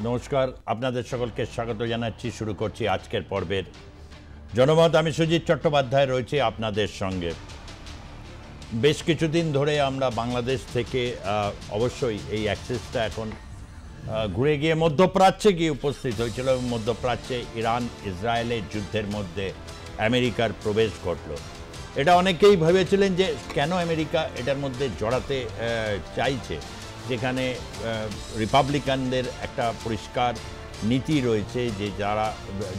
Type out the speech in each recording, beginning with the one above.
নমস্কার, আপনাদের সকলকে স্বাগত জানাচ্ছি। শুরু করছি আজকের পর্বের জনমত। আমি সুজিত চট্টোপাধ্যায় রয়েছি আপনাদের সঙ্গে। বেশ কিছুদিন ধরে আমরা বাংলাদেশ থেকে অবশ্যই এই অ্যাক্সেসটা এখন ঘুরে গিয়ে মধ্যপ্রাচ্যে গিয়ে উপস্থিত হয়েছিল এবং মধ্যপ্রাচ্যে ইরান ইসরায়েলের যুদ্ধের মধ্যে আমেরিকার প্রবেশ ঘটল। এটা অনেকেই ভেবেছিলেন যে কেন আমেরিকা এটার মধ্যে জড়াতে চাইছে, যেখানে রিপাবলিকানদের একটা পরিষ্কার নীতি রয়েছে যে যারা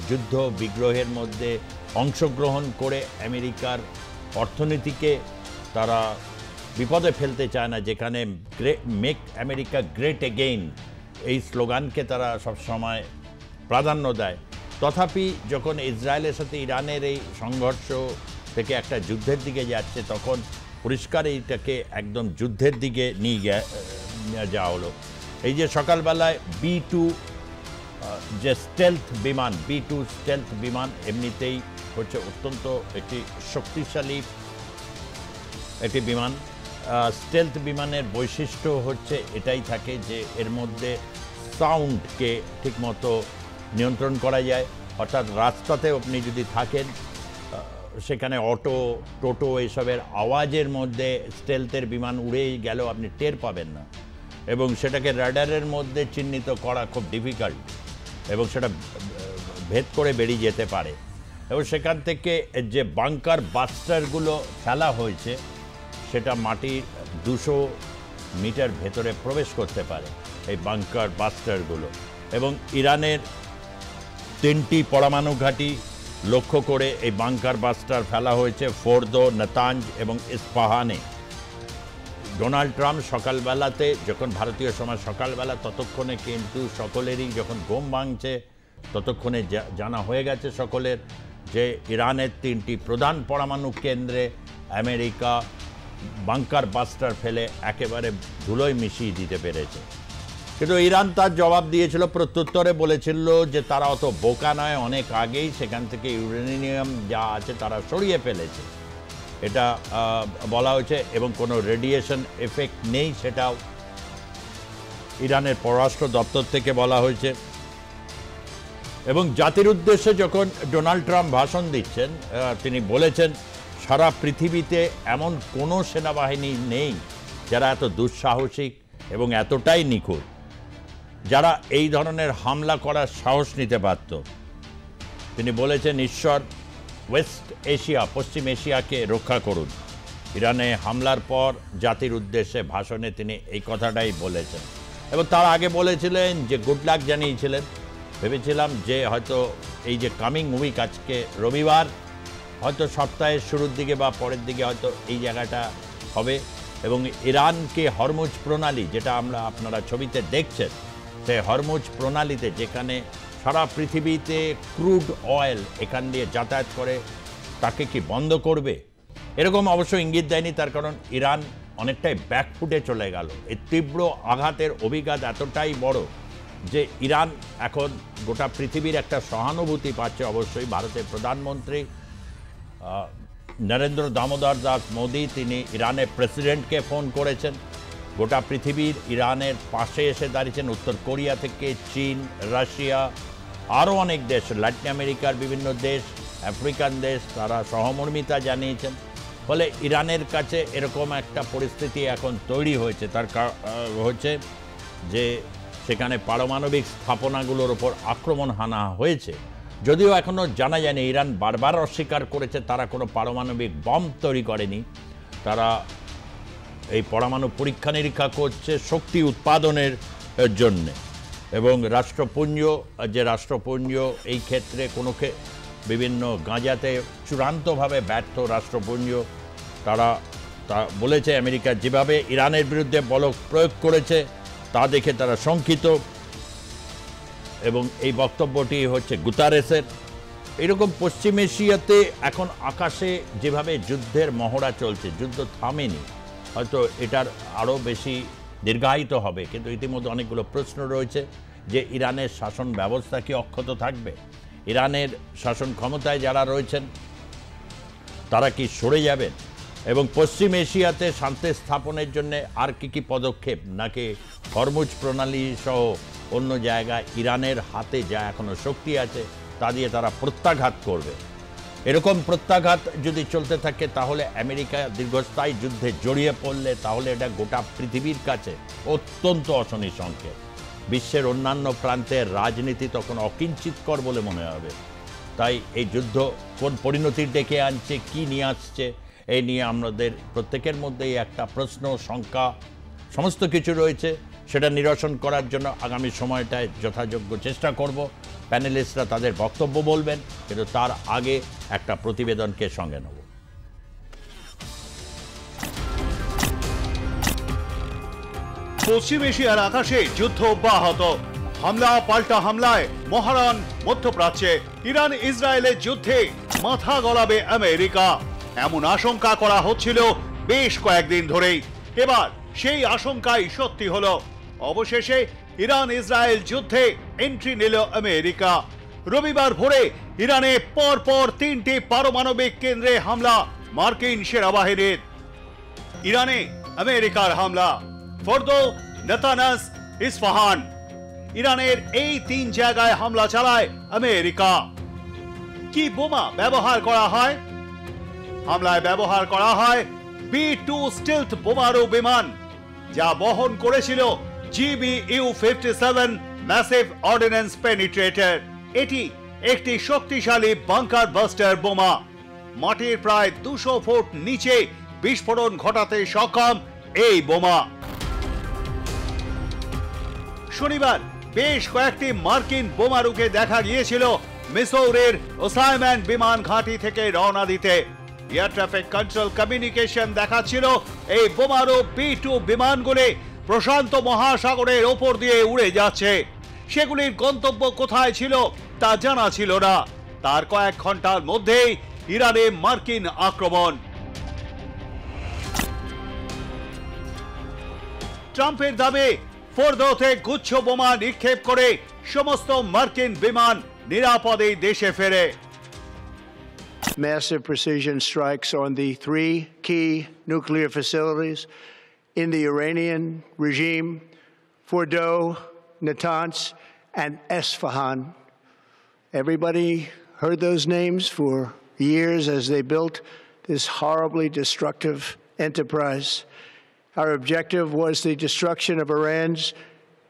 যুদ্ধ বিগ্রহের মধ্যে অংশগ্রহণ করে আমেরিকার অর্থনীতিকে তারা বিপদে ফেলতে চায় না, যেখানে মেক আমেরিকা গ্রেট এগেইন এই স্লোগানকে তারা সবসময় প্রাধান্য দেয়। তথাপি যখন ইসরায়েলের সাথে ইরানের এই সংঘর্ষ থেকে একটা যুদ্ধের দিকে যাচ্ছে, তখন পরিষ্কার এইটাকে একদম যুদ্ধের দিকে নিয়ে যাওয়া হলো। এই যে সকালবেলায় B-2 যে স্টেলথ বিমান, B-2 স্টেলথ বিমান এমনিতেই হচ্ছে অত্যন্ত একটি শক্তিশালী একটি বিমান। স্টেলথ বিমানের বৈশিষ্ট্য হচ্ছে এটাই থাকে যে এর মধ্যে সাউন্ডকে ঠিকমতো নিয়ন্ত্রণ করা যায়। অর্থাৎ রাস্তাতে আপনি যদি থাকেন, সেখানে অটো টোটো এসবের আওয়াজের মধ্যে স্টেলথের বিমান উড়ে গেলেও আপনি টের পাবেন না, এবং সেটাকে রাডারের মধ্যে চিহ্নিত করা খুব ডিফিকাল্ট, এবং সেটা ভেদ করে বেরিয়ে যেতে পারে। এবং সেখান থেকে যে বাংকার বাস্টারগুলো ফেলা হয়েছে সেটা মাটির 200 মিটার ভেতরে প্রবেশ করতে পারে এই বাংকার বাস্টারগুলো। এবং ইরানের 3টি পরমাণু ঘাঁটি লক্ষ্য করে এই বাংকার বাস্টার ফেলা হয়েছে ফোর্দো, নাতাঞ্জ এবং ইস্পাহানে। ডোনাল্ড ট্রাম্প সকালবেলাতে, যখন ভারতীয় সময় সকালবেলা, ততক্ষণে কিন্তু সকলেরই যখন ঘুম ভাঙছে ততক্ষণে জানা হয়ে গেছে সকলের যে ইরানের 3টি প্রধান পরমাণু কেন্দ্রে আমেরিকা বাংকার বাস্টার ফেলে একেবারে ধুলোয় মিশিয়ে দিতে পেরেছে। কিন্তু ইরান তার জবাব দিয়েছিল, প্রত্যুত্তরে বলেছিল যে তারা অত বোকা নয়, অনেক আগেই সেখান থেকে ইউরেনিয়াম যা আছে তারা সরিয়ে ফেলেছে, এটা বলা হয়েছে, এবং কোনো রেডিয়েশন এফেক্ট নেই সেটাও ইরানের পররাষ্ট্র দপ্তর থেকে বলা হয়েছে। এবং জাতির উদ্দেশ্যে যখন ডোনাল্ড ট্রাম্প ভাষণ দিচ্ছেন, তিনি বলেছেন সারা পৃথিবীতে এমন কোনো সেনাবাহিনী নেই যারা এত দুঃসাহসিক এবং এতটাই নিখুঁত, যারা এই ধরনের হামলা করার সাহস নিতে পারত। তিনি বলেছেন ঈশ্বর ওয়েস্ট এশিয়া, পশ্চিম এশিয়াকে রক্ষা করুন। ইরানে হামলার পর জাতির উদ্দেশ্যে ভাষণে তিনি এই কথাটাই বলেছেন। এবং তার আগে বলেছিলেন যে গুড লাক জানিয়েছিলেন। ভেবেছিলাম যে হয়তো এই যে কামিং উইক, আজকে রবিবার, হয়তো সপ্তাহের শুরুর দিকে বা পরের দিকে হয়তো এই জায়গাটা হবে, এবং ইরানকে হরমুজ প্রণালী, যেটা আপনারা ছবিতে দেখছেন, সেই হরমুজ প্রণালীতে যেখানে সারা পৃথিবীতে ক্রুড অয়েল এখান দিয়ে যাতায়াত করে, তাকে কি বন্ধ করবে? এরকম অবশ্য ইঙ্গিত দেয়নি, তার কারণ ইরান অনেকটাই ব্যাকফুটে চলে গেল। এই তীব্র আঘাতের অভিঘাত এতটাই বড় যে ইরান এখন গোটা পৃথিবীর একটা সহানুভূতি পাচ্ছে। অবশ্যই ভারতের প্রধানমন্ত্রী নরেন্দ্র দামোদর দাস মোদি, তিনি ইরানের প্রেসিডেন্টকে ফোন করেছেন, গোটা পৃথিবীর ইরানের পাশে এসে দাঁড়িয়েছেন। উত্তর কোরিয়া থেকে চীন, রাশিয়া, আরও অনেক দেশ, ল্যাটিন আমেরিকার বিভিন্ন দেশ, আফ্রিকান দেশ, তারা সহমর্মিতা জানিয়েছেন। ফলে ইরানের কাছে এরকম একটা পরিস্থিতি এখন তৈরি হয়েছে, তার হচ্ছে যে সেখানে পারমাণবিক স্থাপনাগুলোর ওপর আক্রমণ হানা হয়েছে। যদিও এখনও জানা যায়নি, ইরান বারবার অস্বীকার করেছে তারা কোনো পারমাণবিক বম তৈরি করেনি, তারা এই পরমাণু পরীক্ষা নিরীক্ষা করছে শক্তি উৎপাদনের জন্যে। এবং রাষ্ট্রপুঞ্জ এই ক্ষেত্রে বিভিন্ন গাঁজাতে চূড়ান্তভাবে ব্যর্থ রাষ্ট্রপুঞ্জ, তারা বলেছে আমেরিকা যেভাবে ইরানের বিরুদ্ধে বল প্রয়োগ করেছে তা দেখে তারা শঙ্কিত। এবং এই বক্তব্যটি হচ্ছে গুতারেসের। এরকম পশ্চিম এশিয়াতে এখন আকাশে যেভাবে যুদ্ধের মহড়া চলছে, যুদ্ধ থামেনি, হয়তো এটার আরও বেশি দীর্ঘায়িত হবে। কিন্তু ইতিমধ্যে অনেকগুলো প্রশ্ন রয়েছে যে ইরানের শাসন ব্যবস্থা কি অক্ষত থাকবে, ইরানের শাসন ক্ষমতায় যারা রয়েছেন তারা কি সরে যাবেন, এবং পশ্চিম এশিয়াতে শান্তি স্থাপনের জন্য আর কি পদক্ষেপ, নাকি হরমুজ প্রণালী সহ অন্য জায়গায় ইরানের হাতে যা এখনো শক্তি আছে তা দিয়ে তারা প্রত্যাঘাত করবে। এরকম প্রত্যাঘাত যদি চলতে থাকে তাহলে আমেরিকা দীর্ঘস্থায়ী যুদ্ধে জড়িয়ে পড়লে তাহলে এটা গোটা পৃথিবীর কাছে অত্যন্ত অশনি সংকেত। বিশ্বের অন্যান্য প্রান্তের রাজনীতি তখন অকিঞ্চিতকর বলে মনে হবে। তাই এই যুদ্ধ কোন পরিণতি ডেকে আনছে, কি নিয়ে আসছে, এই নিয়ে আমাদের প্রত্যেকের মধ্যেই একটা প্রশ্ন, শঙ্কা সমস্ত কিছু রয়েছে। সেটা নিরসন করার জন্য আগামী সময়টায় যথাযোগ্য চেষ্টা করব। প্যানেলিস্টরা তাদের বক্তব্য বলবেন, কিন্তু তার আগে একটা প্রতিবেদনকে সঙ্গে নেব। পশ্চিম এশিয়ার আকাশে যুদ্ধ অব্যাহত, হামলা পাল্টা হামলায় মহারণ মধ্যপ্রাচ্যে। ইরান ইসরায়েলের যুদ্ধে মাথা গলাবে আমেরিকা, এমন আশঙ্কা করা হচ্ছিল বেশ কয়েকদিন ধরেই। এবার সেই আশঙ্কাই সত্যি হলো। অবশেষে ইরান ইসরায়েল যুদ্ধে এন্ট্রি নিল আমেরিকা। রবিবার ভোরে ইরানে পরপর 3টি পারমাণবিক কেন্দ্রে হামলা মার্কিন সেনাবাহিনীর। ইরানে আমেরিকার হামলা, ফোর্দো, নাতানজ, ইস্পাহান। ইরানের এই 3 জায়গায় হামলা চালায় আমেরিকা। কি বোমা ব্যবহার করা হয়? হামলায় ব্যবহার করা হয় B-2 স্টিলথ বোমারু বিমান, যা বহন করেছিল GBU-57 ম্যাসিভ অর্ডিন্যান্স পেনিট্রেটর। এটি একটি শক্তিশালী বাংকার বাস্টার বোমা। মাটির প্রায় 200 ফুট নিচে বিস্ফোরণ ঘটাতে সক্ষম এই বোমা। শনিবার বেশ কয়েকটি মার্কিন বোমারুকে দেখা গিয়েছিল মিসৌরির ওসাইম্যান বিমান ঘাঁটি থেকে রওনা দিতে। এয়ার ট্রাফিক কন্ট্রোল কমিউনিকেশন দেখাচ্ছিল এই বোমারু B-2 বিমানগুলি প্রশান্ত মহাসাগরের ওপর দিয়ে উড়ে যাচ্ছে। সেগুলির গন্তব্য কোথায় ছিল তা জানা ছিল না। তার কয়েক ঘন্টার মধ্যেই ইরানে মার্কিন আক্রমণ। ট্রাম্পের দাবি ফোর্দোতে গুচ্ছ বোমা নিক্ষেপ করে সমস্ত মার্কিন বিমান নিরাপদে দেশে ফেরে। Massive precision strikes on the 3 key nuclear facilities in the Iranian regime: Fordo, Natanz, and Esfahan. Everybody heard those names for years as they built this horribly destructive enterprise. Our objective was the destruction of Iran's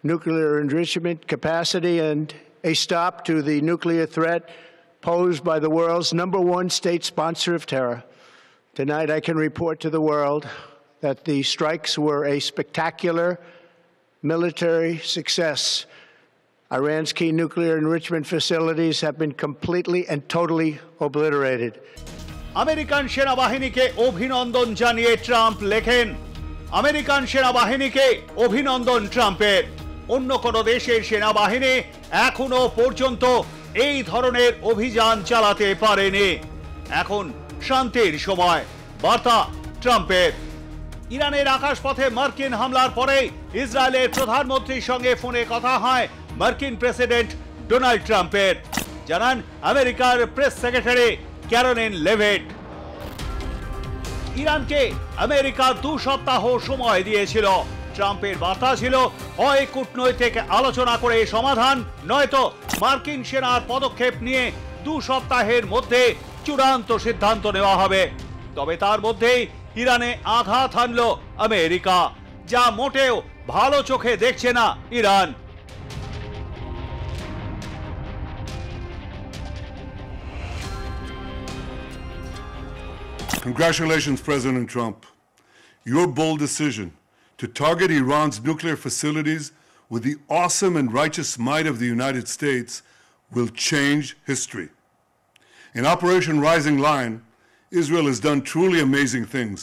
nuclear enrichment capacity and a stop to the nuclear threat posed by the world's #1 state sponsor of terror. Tonight, I can report to the world that the strikes were a spectacular military success. Iran's key nuclear enrichment facilities have been completely and totally obliterated. American সেনাবাহিনীকে অভিনন্দন জানিয়ে Trump লেখেন, American সেনাবাহিনীকে অভিনন্দন ট্রাম্পের। অন্য কোন দেশের সেনাবাহিনী এখনো পর্যন্ত এই ধরনের অভিযান চালাতে পারেনি। এখন শান্তির সময়, বার্তা ট্রাম্পের। ইরানের আকাশপথে মার্কিন হামলার পরে ইসরায়েলের প্রধানমন্ত্রীর সঙ্গে ফোনে কথা হয় মার্কিন প্রেসিডেন্ট ডোনাল্ড ট্রাম্পের, জানান আমেরিকার প্রেস সেক্রেটারি ক্যারোলিন লেভিট। ইরানকে আমেরিকা 2 সপ্তাহ সময় দিয়েছিল। ট্রাম্পের বার্তা ছিল, হয় কূটনৈতিক আলোচনা করে সমাধান, নয়তো মার্কিন সেনার পদক্ষেপ নিয়ে 2 সপ্তাহের মধ্যে চূড়ান্ত সিদ্ধান্ত নেওয়া হবে। তবে তার মধ্যেই ইরানে আঘাত হানল আমেরিকা, যা মোটেও ভালো চোখে দেখছে না Iran. Congratulations, President Trump. Your bold decision to target Iran's nuclear facilities with the awesome and righteous might of the United States will change history. In Operation Rising Lion, Israel has done truly amazing things.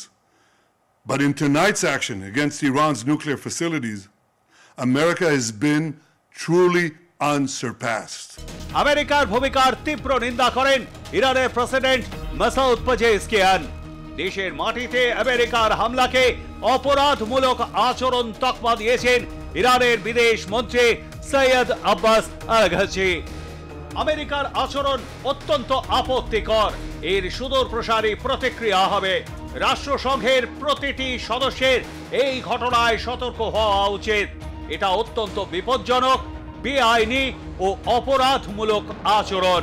But in tonight's action against Iran's nuclear facilities, America has been truly unsurpassed. আমেরিকার ভূমিকার তীব্র নিন্দা করেন ইরানের president Masud Pezeshkian. দেশের মাটিতে আমেরিকার হামলাকে অপরাধমূলক আচরণ তকমা দিয়েছেন ইরানের বিদেশ মন্ত্রী সৈয়দ আব্বাস আরাঘচি। আমেরিকার আচরণ অত্যন্ত আপত্তিকর। এর সুদূরপ্রসারী প্রতিক্রিয়া হবে। রাষ্ট্রসংঘের প্রতিটি সদস্যের এই ঘটনায় সতর্ক হওয়া উচিত। এটা অত্যন্ত বিপজ্জনক, বেআইনি ও অপরাধমূলক আচরণ।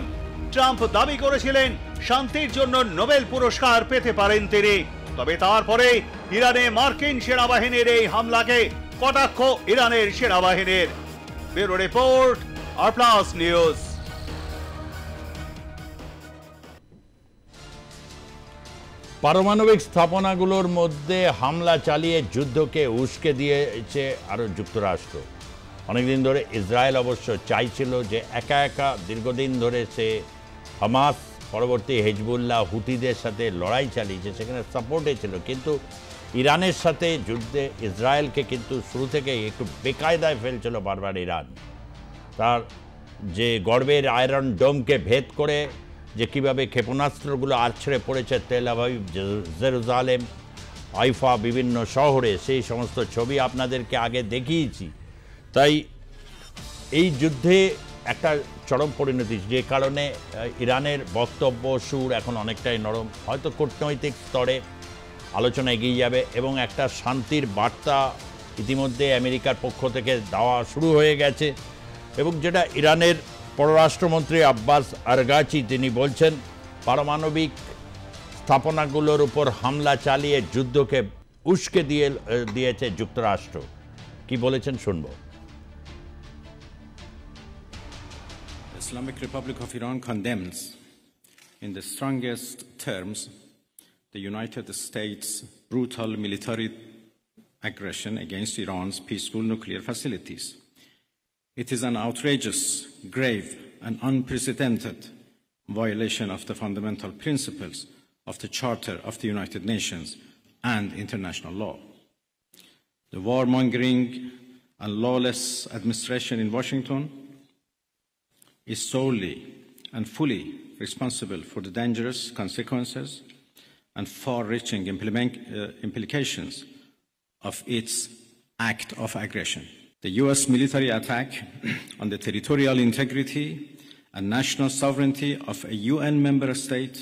ট্রাম্প দাবি করেছিলেন শান্তির জন্য নোবেল পুরস্কার পেতে পারেন তিনি, তবে তারপরে ইরানে মার্কিন সেনাবাহিনীর এই হামলাকে কটাক্ষ ইরানের সেনাবাহিনীর। ব্যুরো রিপোর্ট, আর প্লাস নিউজ। পারমাণবিক স্থাপনাগুলোর মধ্যে হামলা চালিয়ে যুদ্ধকে উস্কে দিয়েছে আরও যুক্তরাষ্ট্র। অনেকদিন ধরে ইসরায়েল অবশ্য চাইছিল যে একা একা দীর্ঘদিন ধরে সে হামাস পরবর্তী হেজবুল্লাহ হুতিদের সাথে লড়াই চালিয়েছে, সেখানে সাপোর্টে ছিল, কিন্তু ইরানের সাথে যুদ্ধে ইসরায়েলকে কিন্তু শুরু থেকেই একটু বেকায়দায় ফেলছিল বারবার ইরান। তার যে গর্বের আয়রন ডোমকে ভেদ করে যে কীভাবে ক্ষেপণাস্ত্রগুলো আছড়ে পড়েছে তেল আভিভ, জেরুজালেম, হাইফা বিভিন্ন শহরে, সেই সমস্ত ছবি আপনাদেরকে আগে দেখিয়েছি। তাই এই যুদ্ধে একটা চরম পরিণতি, যে কারণে ইরানের বক্তব্য সুর এখন অনেকটাই নরম, হয়তো কূটনৈতিক স্তরে আলোচনা এগিয়ে যাবে এবং একটা শান্তির বার্তা ইতিমধ্যে আমেরিকার পক্ষ থেকে দেওয়া শুরু হয়ে গেছে। এবং যেটা ইরানের পররাষ্ট্রমন্ত্রী আব্বাস আরগাচি তিনি বলছেন, পারমাণবিক স্থাপনাগুলোর উপর হামলা চালিয়ে যুদ্ধকে উস্কে দিয়েছে যুক্তরাষ্ট্র। কি বলেছেন শুনব। The Islamic Republic of Iran condemns in the strongest terms the United States' brutal military aggression against Iran's peaceful nuclear facilities. It is an outrageous, grave, and unprecedented violation of the fundamental principles of the Charter of the United Nations and international law. The warmongering and lawless administration in Washington is solely and fully responsible for the dangerous consequences and far-reaching implications of its act of aggression. The U.S. military attack on the territorial integrity and national sovereignty of a UN member state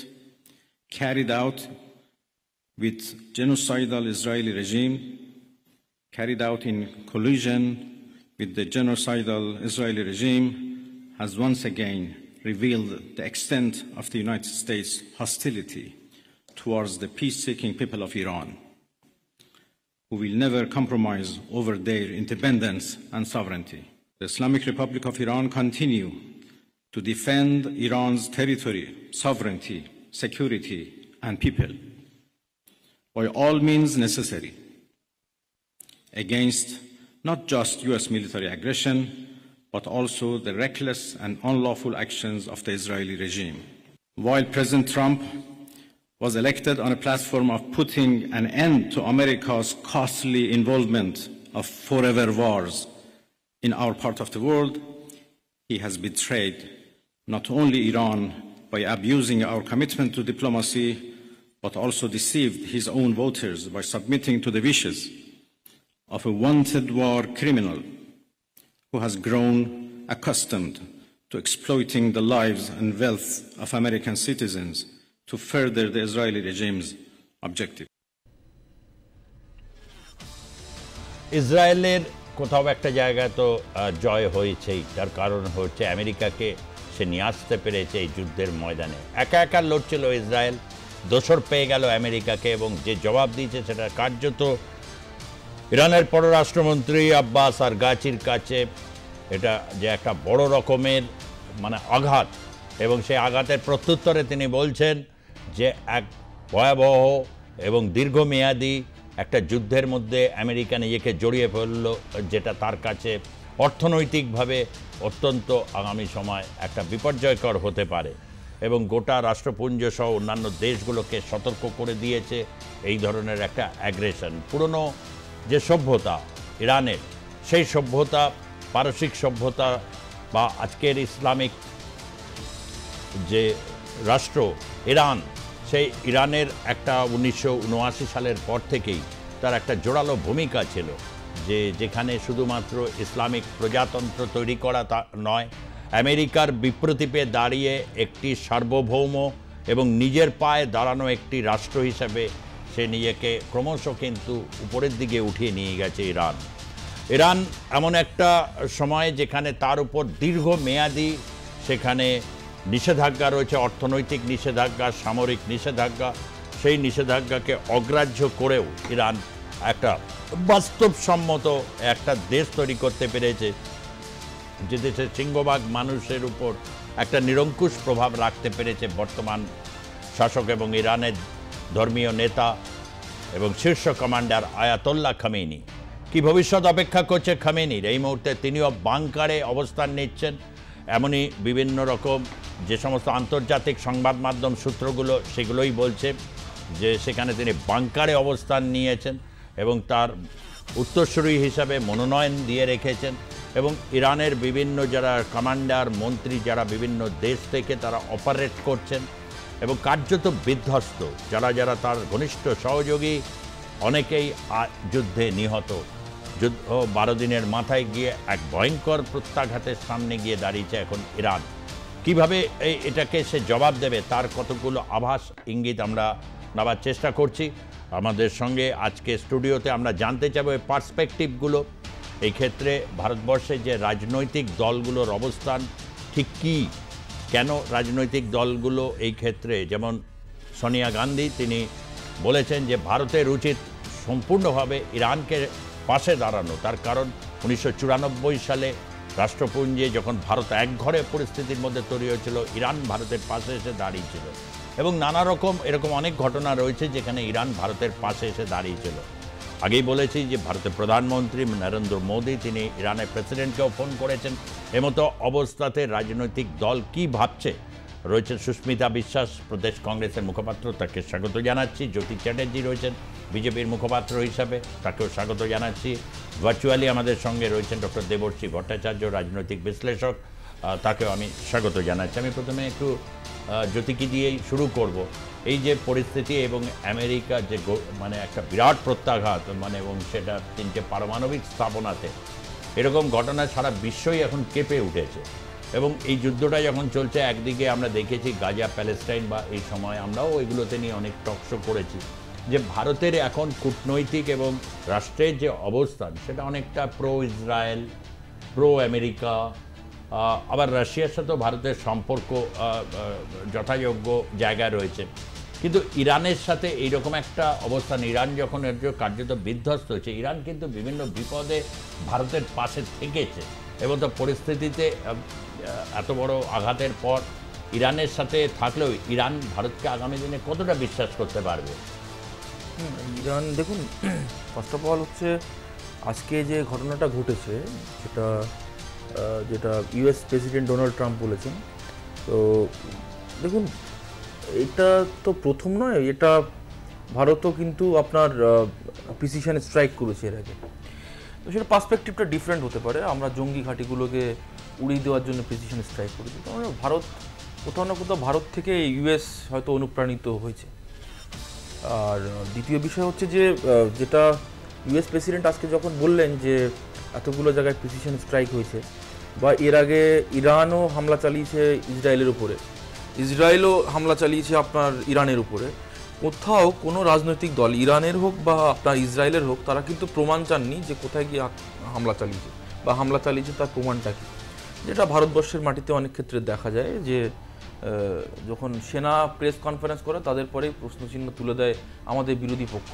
carried out with genocidal Israeli regime, carried out in collusion with the genocidal Israeli regime, has once again revealed the extent of the United States' hostility towards the peace-seeking people of Iran, who will never compromise over their independence and sovereignty. The Islamic Republic of Iran continue to defend Iran's territory, sovereignty, security, and people by all means necessary against not just U.S. military aggression, but also the reckless and unlawful actions of the Israeli regime. While President Trump was elected on a platform of putting an end to America's costly involvement of forever wars in our part of the world, he has betrayed not only Iran by abusing our commitment to diplomacy, but also deceived his own voters by submitting to the wishes of a wanted war criminal who has grown accustomed to exploiting the lives and wealth of American citizens to further the Israeli regime's objective. ইসরায়েলের কোথাও একটা জায়গায় তো জয় হয়েছেই, তার কারণ হচ্ছে আমেরিকাকে সে নিয়ে আসতে পেরেছে এই যুদ্ধের ময়দানে। একা একা লড়ছিল ইসরায়েল, দোসর পেয়ে গেল আমেরিকাকে, এবং যে জবাব দিয়েছে সেটা কার্যত ইরানের পররাষ্ট্রমন্ত্রী আব্বাস আরগাচির কাছে এটা যে একটা বড় রকমের আঘাত, এবং সেই আঘাতের প্রত্যুত্তরে তিনি বলছেন যে এক ভয়াবহ এবং দীর্ঘমেয়াদী একটা যুদ্ধের মধ্যে আমেরিকা নিজেকে জড়িয়ে ফেলল, যেটা তার কাছে অর্থনৈতিকভাবে অত্যন্ত আগামী সময় একটা বিপর্যয়কর হতে পারে, এবং গোটা রাষ্ট্রপুঞ্জ সহ অন্যান্য দেশগুলোকে সতর্ক করে দিয়েছে এই ধরনের একটা অ্যাগ্রেশন। পুরনো যে সভ্যতা ইরানের, সেই সভ্যতা, পারসিক সভ্যতা বা আজকের ইসলামিক যে রাষ্ট্র ইরান, সেই ইরানের একটা 1979 সালের পর থেকেই তার একটা জোরালো ভূমিকা ছিল, যে যেখানে শুধুমাত্র ইসলামিক প্রজাতন্ত্র তৈরি করা তা নয়, আমেরিকার বিপ্রতীপে দাঁড়িয়ে একটি সার্বভৌম এবং নিজের পায়ে দাঁড়ানো একটি রাষ্ট্র হিসেবে সে নিজেকে ক্রমশ কিন্তু উপরের দিকে উঠিয়ে নিয়ে গেছে ইরান। ইরান এমন একটা সময় যেখানে তার উপর দীর্ঘমেয়াদী সেখানে নিষেধাজ্ঞা রয়েছে, অর্থনৈতিক নিষেধাজ্ঞা, সামরিক নিষেধাজ্ঞা। সেই নিষেধাজ্ঞাকে অগ্রাহ্য করেও ইরান একটা বাস্তবসম্মত একটা দেশ তৈরি করতে পেরেছে, যে দেশের সিংহভাগ মানুষের উপর একটা নিরঙ্কুশ প্রভাব রাখতে পেরেছে বর্তমান শাসক এবং ইরানের ধর্মীয় নেতা এবং শীর্ষ কমান্ডার আয়াতোল্লাহ খামেনি। কি ভবিষ্যৎ অপেক্ষা করছে খামেনির? এই মুহূর্তে তিনিও বাংকারে অবস্থান নিচ্ছেন। এমনই বিভিন্ন রকম যে সমস্ত আন্তর্জাতিক সংবাদ মাধ্যম সূত্রগুলো সেগুলোই বলছে যে সেখানে তিনি বাংকারে অবস্থান নিয়েছেন এবং তার উত্তরসূরি হিসাবে মনোনয়ন দিয়ে রেখেছেন। এবং ইরানের বিভিন্ন যারা কমান্ডার, মন্ত্রী যারা বিভিন্ন দেশ থেকে তারা অপারেট করছেন এবং কার্যত বিধ্বস্ত, যারা যারা তার ঘনিষ্ঠ সহযোগী অনেকেই যুদ্ধে নিহত। যুদ্ধ 12 দিনের মাথায় গিয়ে এক ভয়ঙ্কর প্রত্যাঘাতের সামনে গিয়ে দাঁড়িয়েছে এখন ইরান। কিভাবে এটাকে সে জবাব দেবে তার কতগুলো আভাস ইঙ্গিত আমরা নেওয়ার চেষ্টা করছি। আমাদের সঙ্গে আজকে স্টুডিওতে আমরা জানতে চাইব এই পার্সপেক্টিভগুলো। এই ক্ষেত্রে ভারতবর্ষে যে রাজনৈতিক দলগুলোর অবস্থান ঠিক কী, কেন রাজনৈতিক দলগুলো এই ক্ষেত্রে, যেমন সোনিয়া গান্ধী তিনি বলেছেন যে ভারতের উচিত সম্পূর্ণভাবে ইরানকে পাশে দাঁড়ানো। তার কারণ 1994 সালে রাষ্ট্রপুঞ্জে যখন ভারত একঘরে পরিস্থিতির মধ্যে তৈরি হয়েছিল, ইরান ভারতের পাশে এসে দাঁড়িয়েছিল এবং নানা রকম এরকম অনেক ঘটনা রয়েছে যেখানে ইরান ভারতের পাশে এসে দাঁড়িয়েছিল। আগেই বলেছি যে ভারতের প্রধানমন্ত্রী নরেন্দ্র মোদী তিনি ইরানের প্রেসিডেন্টকেও ফোন করেছেন। এমতো অবস্থাতে রাজনৈতিক দল কি ভাবছে, রয়েছেন সুস্মিতা বিশ্বাস প্রদেশ কংগ্রেসের মুখপাত্র, তাকে স্বাগত জানাচ্ছি। জ্যোতি চ্যাটার্জি রয়েছেন বিজেপির মুখপাত্র হিসাবে, তাকেও স্বাগত জানাচ্ছি। ভার্চুয়ালি আমাদের সঙ্গে রয়েছেন ডক্টর দেবর্ষী ভট্টাচার্য, রাজনৈতিক বিশ্লেষক, তাকেও আমি স্বাগত জানাচ্ছি। আমি প্রথমে একটু জ্যোতিকে দিয়েই শুরু করব। এই যে পরিস্থিতি এবং আমেরিকা যে মানে একটা বিরাট প্রত্যাঘাত মানে, এবং সেটা 3টে পারমাণবিক স্থাপনাতে, এরকম ঘটনা সারা বিশ্বই এখন কেঁপে উঠেছে। এবং এই যুদ্ধটা যখন চলছে, একদিকে আমরা দেখেছি গাজা, প্যালেস্টাইন বা এই সময় আমরাও এগুলোতে নিয়ে অনেক টকশো করেছি যে ভারতের এখন কূটনৈতিক এবং রাষ্ট্রের যে অবস্থান সেটা অনেকটা প্রো ইসরায়েল, প্রো আমেরিকা। আবার রাশিয়ার সাথেও ভারতের সম্পর্ক যথাযোগ্য জায়গায় রয়েছে, কিন্তু ইরানের সাথে এইরকম একটা অবস্থান, ইরান যখন এর কার্যত বিধ্বস্ত হয়েছে, ইরান কিন্তু বিভিন্ন বিপদে ভারতের পাশে থেকেছে। এবং তো পরিস্থিতিতে এত বড় আঘাতের পর ইরানের সাথে থাকলেও ইরান ভারতকে আগামী দিনে কতটা বিশ্বাস করতে পারবে? ইরান দেখুন, ফার্স্ট অফ অল হচ্ছে আজকে যে ঘটনাটা ঘটেছে যেটা ইউএস প্রেসিডেন্ট ডোনাল্ড ট্রাম্প বলেছেন, তো দেখুন এটা তো প্রথম নয়, এটা ভারতও কিন্তু আপনার প্রিসিশন স্ট্রাইক করেছে এর আগে। তো সেটা পার্সপেক্টিভটা ডিফারেন্ট হতে পারে। আমরা জঙ্গি ঘাঁটিগুলোকে উড়িয়ে দেওয়ার জন্য প্রিসিশন স্ট্রাইক করেছি, তো ভারত কোথাও না কোথাও ভারত থেকে ইউএস হয়তো অনুপ্রাণিত হয়েছে। আর দ্বিতীয় বিষয় হচ্ছে যে যেটা ইউএস প্রেসিডেন্ট আজকে যখন বললেন যে এতগুলো জায়গায় প্রিসিশন স্ট্রাইক হয়েছে, বা এর আগে ইরানও হামলা চালিয়েছে ইসরায়েলের উপরে, ইসরায়েলও হামলা চালিয়েছে আপনার ইরানের উপরে, কোথাও কোনো রাজনৈতিক দল ইরানের হোক বা আপনার ইসরায়েলের হোক তারা কিন্তু প্রমাণ চাননি যে কোথায় গিয়ে হামলা চালিয়েছে বা হামলা চালিয়েছে তার প্রমাণটা কী। যেটা ভারতবর্ষের মাটিতে অনেক ক্ষেত্রে দেখা যায় যে যখন সেনা প্রেস কনফারেন্স করে তাদের পরেই প্রশ্নচিহ্ন তুলে দেয় আমাদের বিরোধী পক্ষ।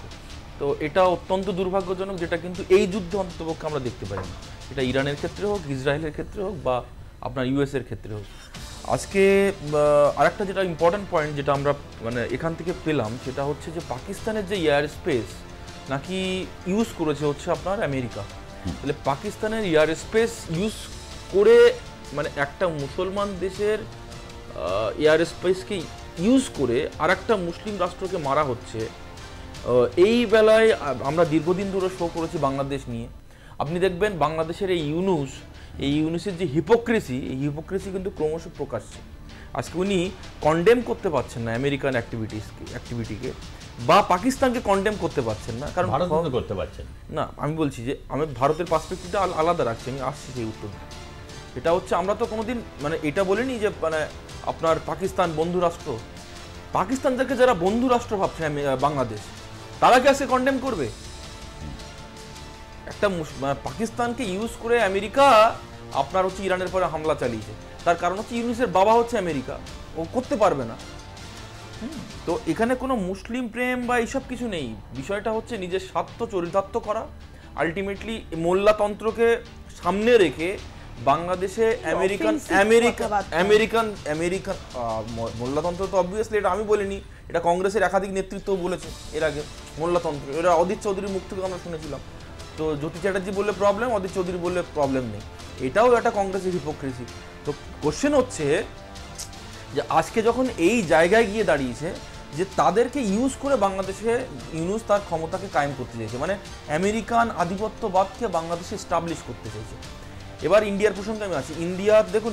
তো এটা অত্যন্ত দুর্ভাগ্যজনক, যেটা কিন্তু এই যুদ্ধে অন্ততপক্ষে আমরা দেখতে পাই না। এটা ইরানের ক্ষেত্রে হোক, ইসরায়েলের ক্ষেত্রে হোক বা আপনার ইউএসের ক্ষেত্রে হোক। আজকে আরেকটা যেটা ইম্পর্ট্যান্ট পয়েন্ট যেটা আমরা মানে এখান থেকে পেলাম, সেটা হচ্ছে যে পাকিস্তানের যে এয়ার স্পেস নাকি ইউজ করেছে হচ্ছে আপনার আমেরিকা। তাহলে পাকিস্তানের এয়ার স্পেস ইউজ করে মানে একটা মুসলমান দেশের এয়ার স্পেসকে ইউজ করে আর একটা মুসলিম রাষ্ট্রকে মারা হচ্ছে। এই বেলায় আমরা দীর্ঘদিন ধরে শো করেছি বাংলাদেশ নিয়ে। আপনি দেখবেন বাংলাদেশের এই ইউনুসের যে হিপোক্রেসি, এই হিপোক্রেসি কিন্তু ক্রমশ প্রকাশ্যে। আজকে উনি কন্ডেম করতে পারছেন না আমেরিকান অ্যাক্টিভিটিকে, বা পাকিস্তানকে কন্ডেম করতে পারছেন না, কারণ ভারত করতে পারছেন না। আমি বলছি যে আমি ভারতের পার্সপেক্টিভটা আলাদা রাখছি, আমি আসছি সেই উত্তর। এটা হচ্ছে আমরা তো কোনোদিন মানে এটা বলিনি যে মানে আপনার পাকিস্তান বন্ধু রাষ্ট্র। পাকিস্তানদেরকে যারা বন্ধু রাষ্ট্র ভাবছে বাংলাদেশ, তারা কি আজকে কন্ডেম করবে? একটা পাকিস্তানকে ইউজ করে আমেরিকা আপনার হচ্ছে ইরানের পরে হামলা চালিয়েছে। তার কারণ হচ্ছে ইউনুসের বাবা হচ্ছে আমেরিকা, ও করতে পারবে না। তো এখানে কোনো মুসলিম প্রেম বা এইসব কিছু নেই, বিষয়টা হচ্ছে নিজের স্বার্থ চরিতার্থ করা। আলটিমেটলি মোল্লাতন্ত্রকে সামনে রেখে বাংলাদেশে আমেরিকান মোল্লাতন্ত্র তো অবভিয়াসলি, এটা আমি বলিনি, এটা কংগ্রেসের একাধিক নেতৃত্ব বলেছে এর আগে মোল্লাতন্ত্র। এরা অদিত চৌধুরীর মুখ থেকে আমরা শুনেছিলাম। তো জ্যোতি চ্যাটার্জি বললে প্রবলেম, অদিত চৌধুরী বললে প্রবলেম নেই, এটাও একটা কংগ্রেসের হিপোক্রেসি। তো কোশ্চেন হচ্ছে যে আজকে যখন এই জায়গায় গিয়ে দাঁড়িয়েছে যে তাদেরকে ইউজ করে বাংলাদেশে ইউনুস তার ক্ষমতাকে কায়েম করতে চাইছে, মানে আমেরিকান আধিপত্যবাদকে বাংলাদেশে এস্টাবলিশ করতে চাইছে। এবার ইন্ডিয়ার প্রসঙ্গে আমি আছি। ইন্ডিয়া দেখুন,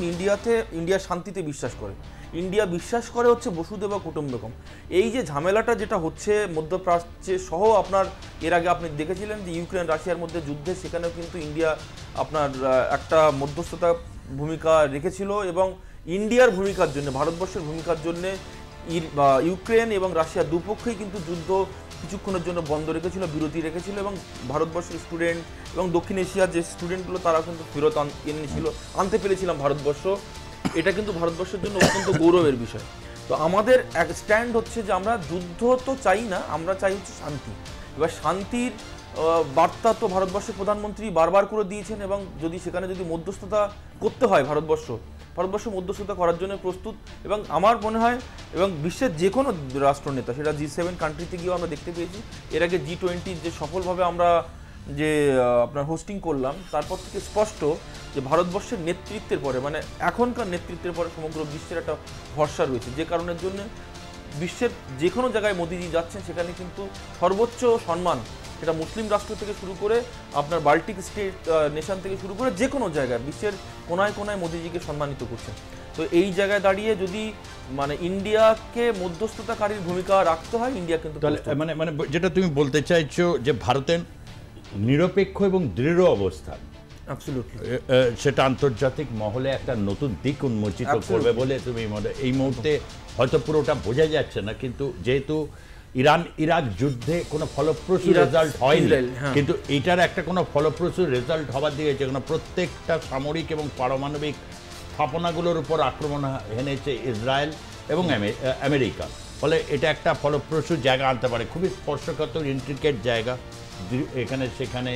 ইন্ডিয়া শান্তিতে বিশ্বাস করে, ইন্ডিয়া বিশ্বাস করে হচ্ছে বসুদেব কুটুম্বকম। এই যে ঝামেলাটা যেটা হচ্ছে মধ্যপ্রাচ্যে সহ, আপনার এর আগে আপনি দেখেছিলেন যে ইউক্রেন রাশিয়ার মধ্যে যুদ্ধে, সেখানেও কিন্তু ইন্ডিয়া আপনার একটা মধ্যস্থতা ভূমিকা রেখেছিল, এবং ইন্ডিয়ার ভূমিকার জন্য, ভারতবর্ষের ভূমিকার জন্য ইউক্রেন এবং রাশিয়া দুপক্ষেই কিন্তু যুদ্ধ কিছুক্ষণের জন্য বন্ধ রেখেছিল, বিরতি রেখেছিল, এবং ভারতবর্ষের স্টুডেন্ট এবং দক্ষিণ এশিয়ার যে স্টুডেন্টগুলো তারা কিন্তু ফেরত আনতে পেরেছিলাম ভারতবর্ষ। এটা কিন্তু ভারতবর্ষের জন্য অত্যন্ত গৌরবের বিষয়। তো আমাদের এক স্ট্যান্ড হচ্ছে যে আমরা যুদ্ধ তো চাই না, আমরা চাই হচ্ছে শান্তি। এবার শান্তির বার্তা তো ভারতবর্ষের প্রধানমন্ত্রী বারবার করে দিয়েছেন, এবং সেখানে যদি মধ্যস্থতা করতে হয় ভারতবর্ষ মধ্যস্থতা করার জন্য প্রস্তুত। এবং আমার মনে হয়, এবং বিশ্বের যে কোনো রাষ্ট্রনেতা, সেটা G7 কান্ট্রিতে গিয়েও আমরা দেখতে পেয়েছি, এর আগে G20 যে সফলভাবে আমরা যে আপনার হোস্টিং করলাম, তারপর থেকে স্পষ্ট যে ভারতবর্ষের নেতৃত্বের পরে, মানে এখনকার নেতৃত্বের পরে সমগ্র বিশ্বের একটা ভরসা রয়েছে, যে কারণের জন্য বিশ্বের যে কোনো জায়গায় মোদিজি যাচ্ছেন সেখানে কিন্তু সর্বোচ্চ সম্মান, সেটা মুসলিম রাষ্ট্র থেকে শুরু করে আপনার বাল্টিক স্টেট নেশন থেকে শুরু করে যে কোনো জায়গায় বিশ্বের কোনায় কোনায় মোদিজিকে সম্মানিত করছেন। তো এই জায়গায় দাঁড়িয়ে যদি মানে ইন্ডিয়াকে মধ্যস্থতাকারীর ভূমিকা রাখতে হয়, ইন্ডিয়া কিন্তু মানে মানে যেটা তুমি বলতে চাইছো যে ভারতের নিরপেক্ষ এবং দৃঢ় অবস্থান সেটা আন্তর্জাতিক মহলে একটা নতুন দিক উন্মোচিত করবে বলে তুমি এই মুহূর্তে হয়তো পুরোটা বোঝা যাচ্ছে না, কিন্তু যেহেতু ইরান ইরাক যুদ্ধে কোনো ফলপ্রসূ রেজাল্ট হয়নি, কিন্তু এটার একটা কোনো ফলপ্রসূ রেজাল্ট হওয়ার দিকে, যেখানে প্রত্যেকটা সামরিক এবং পারমাণবিক স্থাপনাগুলোর উপর আক্রমণ হেনেছে ইসরায়েল এবং আমেরিকা, ফলে এটা একটা ফলপ্রসূ জায়গা আনতে পারে, খুবই স্পর্শকাতর ইন্ট্রিকেট জায়গা। এখানে সেখানে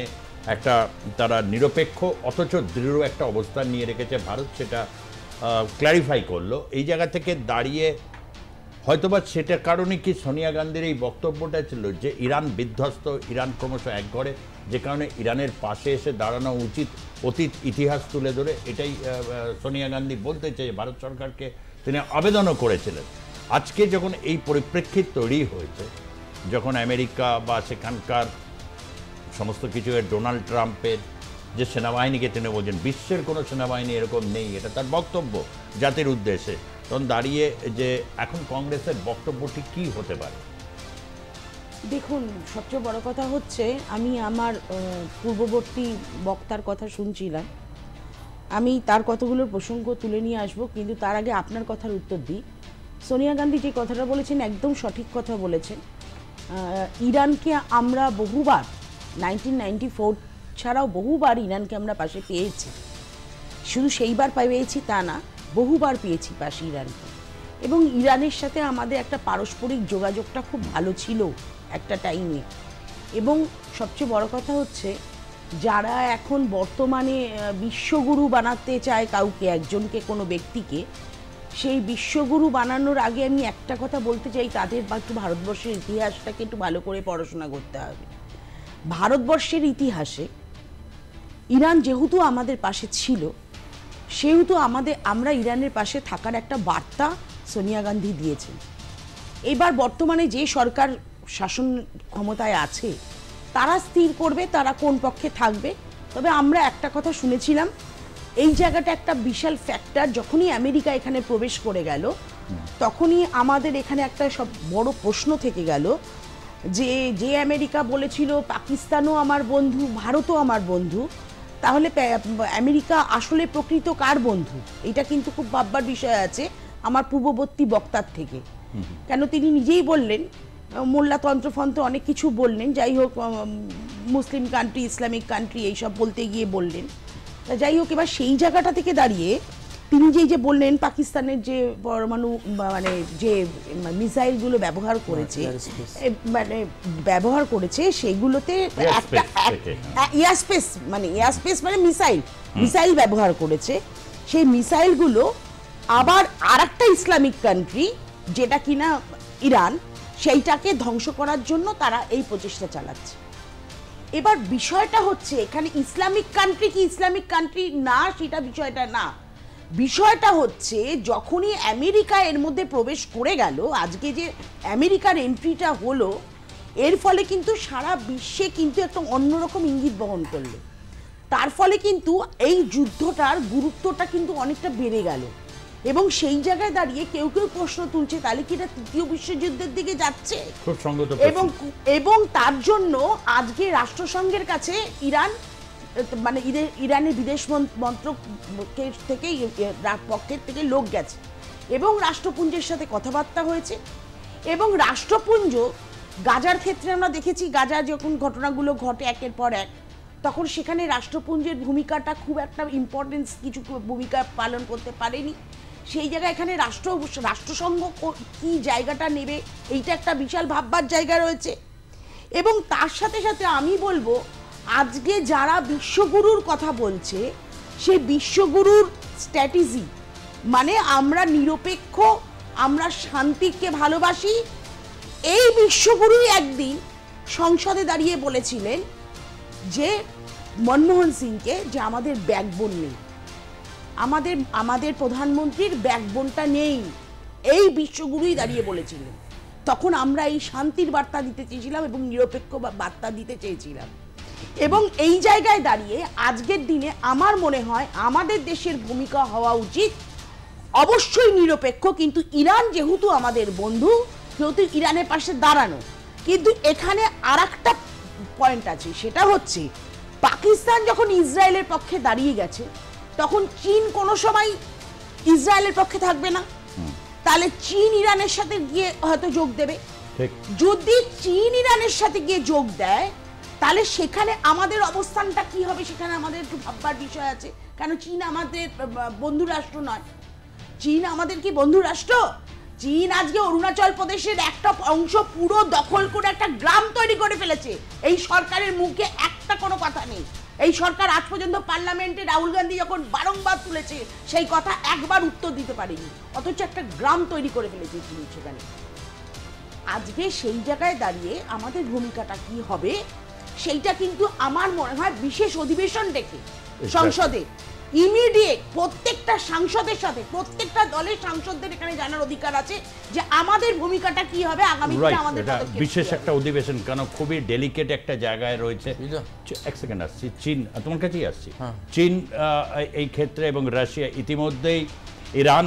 একটা তারা নিরপেক্ষ অথচ দৃঢ় একটা অবস্থান নিয়ে রেখেছে ভারত, সেটা ক্ল্যারিফাই করলো। এই জায়গা থেকে দাঁড়িয়ে হয়তোবা সেটার কারণে কি সোনিয়া গান্ধীর এই বক্তব্যটা ছিল যে ইরান বিধ্বস্ত, ইরান ক্রমশ একঘরে, যে কারণে ইরানের পাশে এসে দাঁড়ানো উচিত, অতীত ইতিহাস তুলে ধরে, এটাই সোনিয়া গান্ধী বলতে চাই। ভারত সরকারকে তিনি আবেদনও করেছিলেন। আজকে যখন এই পরিপ্রেক্ষিত তৈরি হয়েছে, যখন আমেরিকা বা সেখানকার সমস্ত কিছু ডোনাল্ড ট্রাম্পের যে সেনাবাহিনীকে তিনি বলছেন বিশ্বের কোনো সেনাবাহিনী এরকম নেই, এটা তার বক্তব্য জাতির উদ্দেশ্যে, তখন দাঁড়িয়ে যে এখন কংগ্রেসের বক্তব্যটি কি হতে পারে? দেখুন, সবচেয়ে বড় কথা হচ্ছে, আমি আমার পূর্ববর্তী বক্তার কথা শুনছিলাম, আমি তার কতগুলোর প্রসঙ্গ তুলে নিয়ে আসবো, কিন্তু তার আগে আপনার কথার উত্তর দিই। সোনিয়া গান্ধী যে কথাটা বলেছেন একদম সঠিক কথা বলেছেন। ইরানকে আমরা বহুবার 1994 ছাড়াও বহুবার ইরানকে আমরা পাশে পেয়েছি, শুধু সেইবার পেয়েছি তা না, বহুবার পেয়েছি পাশে ইরানকে, এবং ইরানের সাথে আমাদের একটা পারস্পরিক যোগাযোগটা খুব ভালো ছিল একটা টাইমে। এবং সবচেয়ে বড় কথা হচ্ছে, যারা এখন বর্তমানে বিশ্বগুরু বানাতে চায় কাউকে, একজনকে, কোনো ব্যক্তিকে, সেই বিশ্বগুরু বানানোর আগে আমি একটা কথা বলতে চাই, তাদের একটু ভারতবর্ষের ইতিহাসটাকে একটু ভালো করে পড়াশোনা করতে হবে। ভারতবর্ষের ইতিহাসে ইরান যেহেতু আমাদের পাশে ছিল, সেহেতু আমরা ইরানের পাশে থাকার একটা বার্তা সোনিয়া গান্ধী দিয়েছেন। এবার বর্তমানে যে সরকার শাসন ক্ষমতায় আছে তারা স্থির করবে তারা কোন পক্ষে থাকবে। তবে আমরা একটা কথা শুনেছিলাম, এই জায়গাটা একটা বিশাল ফ্যাক্টর, যখনই আমেরিকা এখানে প্রবেশ করে গেল তখনই আমাদের এখানে একটা সব বড় প্রশ্ন থেকে গেল যে আমেরিকা বলেছিল পাকিস্তানও আমার বন্ধু, ভারতও আমার বন্ধু, তাহলে আমেরিকা আসলে প্রকৃত কার বন্ধু? এটা কিন্তু খুব ভাববার বিষয় আছে আমার পূর্ববর্তী বক্তার থেকে। কেন তিনি নিজেই বললেন মোল্লা তন্ত্রফন্ত্র অনেক কিছু বললেন, যাই হোক মুসলিম কান্ট্রি, ইসলামিক কান্ট্রি এইসব বলতে গিয়ে বললেন। তা যাই হোক, এবার সেই জায়গাটা থেকে দাঁড়িয়ে তিনি যে বললেন পাকিস্তানের যে পরমাণু মানে যে মিসাইলগুলো ব্যবহার করেছে, মানে ব্যবহার করেছে সেগুলোতে একটা এয়ারস্পেস মানে মিসাইল ব্যবহার করেছে। সেই মিসাইলগুলো আবার আরেকটা ইসলামিক কান্ট্রি যেটা কিনা ইরান, সেইটাকে ধ্বংস করার জন্য তারা এই প্রচেষ্টা চালাচ্ছে। এবার বিষয়টা হচ্ছে এখানে ইসলামিক কান্ট্রি কি ইসলামিক কান্ট্রি না সেটা বিষয়টা না, বিষয়টা হচ্ছে যখনই আমেরিকা এর মধ্যে প্রবেশ করে গেল, আজকে যে আমেরিকার এন্ট্রিটা হলো, এর ফলে কিন্তু সারা বিশ্বে কিন্তু একটা অন্যরকম ইঙ্গিত বহন করলো। তার ফলে কিন্তু এই যুদ্ধটার গুরুত্বটা কিন্তু অনেকটা বেড়ে গেল এবং সেই জায়গায় দাঁড়িয়ে কেউ কেউ প্রশ্ন তুলছে তাহলে কি এটা তৃতীয় বিশ্বযুদ্ধের দিকে যাচ্ছে? খুব সঙ্গত এবং তার জন্য আজকে রাষ্ট্রসংঘের কাছে ইরান মানে ইরানের বিদেশ মন্ত্রকের থেকে পক্ষের থেকে লোক গেছে এবং রাষ্ট্রপুঞ্জের সাথে কথাবার্তা হয়েছে। এবং রাষ্ট্রপুঞ্জ গাজার ক্ষেত্রে আমরা দেখেছি, গাজা যখন ঘটনাগুলো ঘটে একের পর এক, তখন সেখানে রাষ্ট্রপুঞ্জের ভূমিকাটা খুব একটা ইম্পর্টেন্স কিছু ভূমিকা পালন করতে পারেনি। সেই জায়গায় এখানে রাষ্ট্রসংঘ কি জায়গাটা নেবে এইটা একটা বিশাল ভাববার জায়গা রয়েছে। এবং তার সাথে সাথে আমি বলবো আজকে যারা বিশ্বগুরুর কথা বলছে, সেই বিশ্বগুরুর স্ট্র্যাটেজি মানে আমরা নিরপেক্ষ, আমরা শান্তিকে ভালোবাসি, এই বিশ্বগুরুই একদিন সংসদে দাঁড়িয়ে বলেছিলেন যে মনমোহন সিংকে যে আমাদের ব্যাকবোন নেই, আমাদের প্রধানমন্ত্রীর ব্যাকবোনটা নেই, এই বিশ্বগুরুই দাঁড়িয়ে বলেছিলেন। তখন আমরা এই শান্তির বার্তা দিতে চেয়েছিলাম এবং নিরপেক্ষ বার্তা দিতে চেয়েছিলাম। এবং এই জায়গায় দাঁড়িয়ে আজকের দিনে আমার মনে হয় আমাদের দেশের ভূমিকা হওয়া উচিত অবশ্যই নিরপেক্ষ, কিন্তু ইরান যেহেতু আমাদের বন্ধু, যেহেতু ইরানের পাশে দাঁড়ানো। কিন্তু এখানে আরেকটা পয়েন্ট আছে, সেটা হচ্ছে পাকিস্তান যখন ইসরায়েলের পক্ষে দাঁড়িয়ে গেছে, তখন চীন কোনো সময় ইসরায়েলের পক্ষে থাকবে না, তাহলে চীন ইরানের সাথে গিয়ে হয়তো যোগ দেবে। যদি চীন ইরানের সাথে গিয়ে যোগ দেয় তাহলে সেখানে আমাদের অবস্থানটা কি হবে সেখানে আমাদের একটু ভাববার বিষয় আছে। কেন চীন আমাদের বন্ধু রাষ্ট্র নয়? চীন আমাদের কি বন্ধু রাষ্ট্র? চীন আজকে অরুণাচল প্রদেশের একটা অংশ পুরো দখল করে একটা গ্রাম তৈরি করে ফেলেছে। এই সরকারের মুখে একটা কোনো কথা নেই। এই সরকার আজ পর্যন্ত পার্লামেন্টে রাহুল গান্ধী যখন বারংবার তুলেছে সেই কথা একবার উত্তর দিতে পারেনি, অথচ একটা গ্রাম তৈরি করে ফেলেছে চীন সেখানে। আজকে সেই জায়গায় দাঁড়িয়ে আমাদের ভূমিকাটা কি হবে সেইটা কিন্তু আমার মনে হয় বিশেষ অধিবেশন ডেকে সংসদে ইমিডিয়েট প্রত্যেকটা সাংসদের সাথে প্রত্যেকটা দলের সাংসদদের এখানে জানার অধিকার আছে যে আমাদের ভূমিকাটা কি হবে আগামী দিনে। আমাদের বিশেষ একটা অধিবেশন, কেন খুবই ডেলিকেট একটা জায়গায় রয়েছে। এক সেকেন্ড আসছি, চীন তোমার কাছেই আসছি। চীন এই ক্ষেত্রে এবং রাশিয়া ইতিমধ্যেই ইরান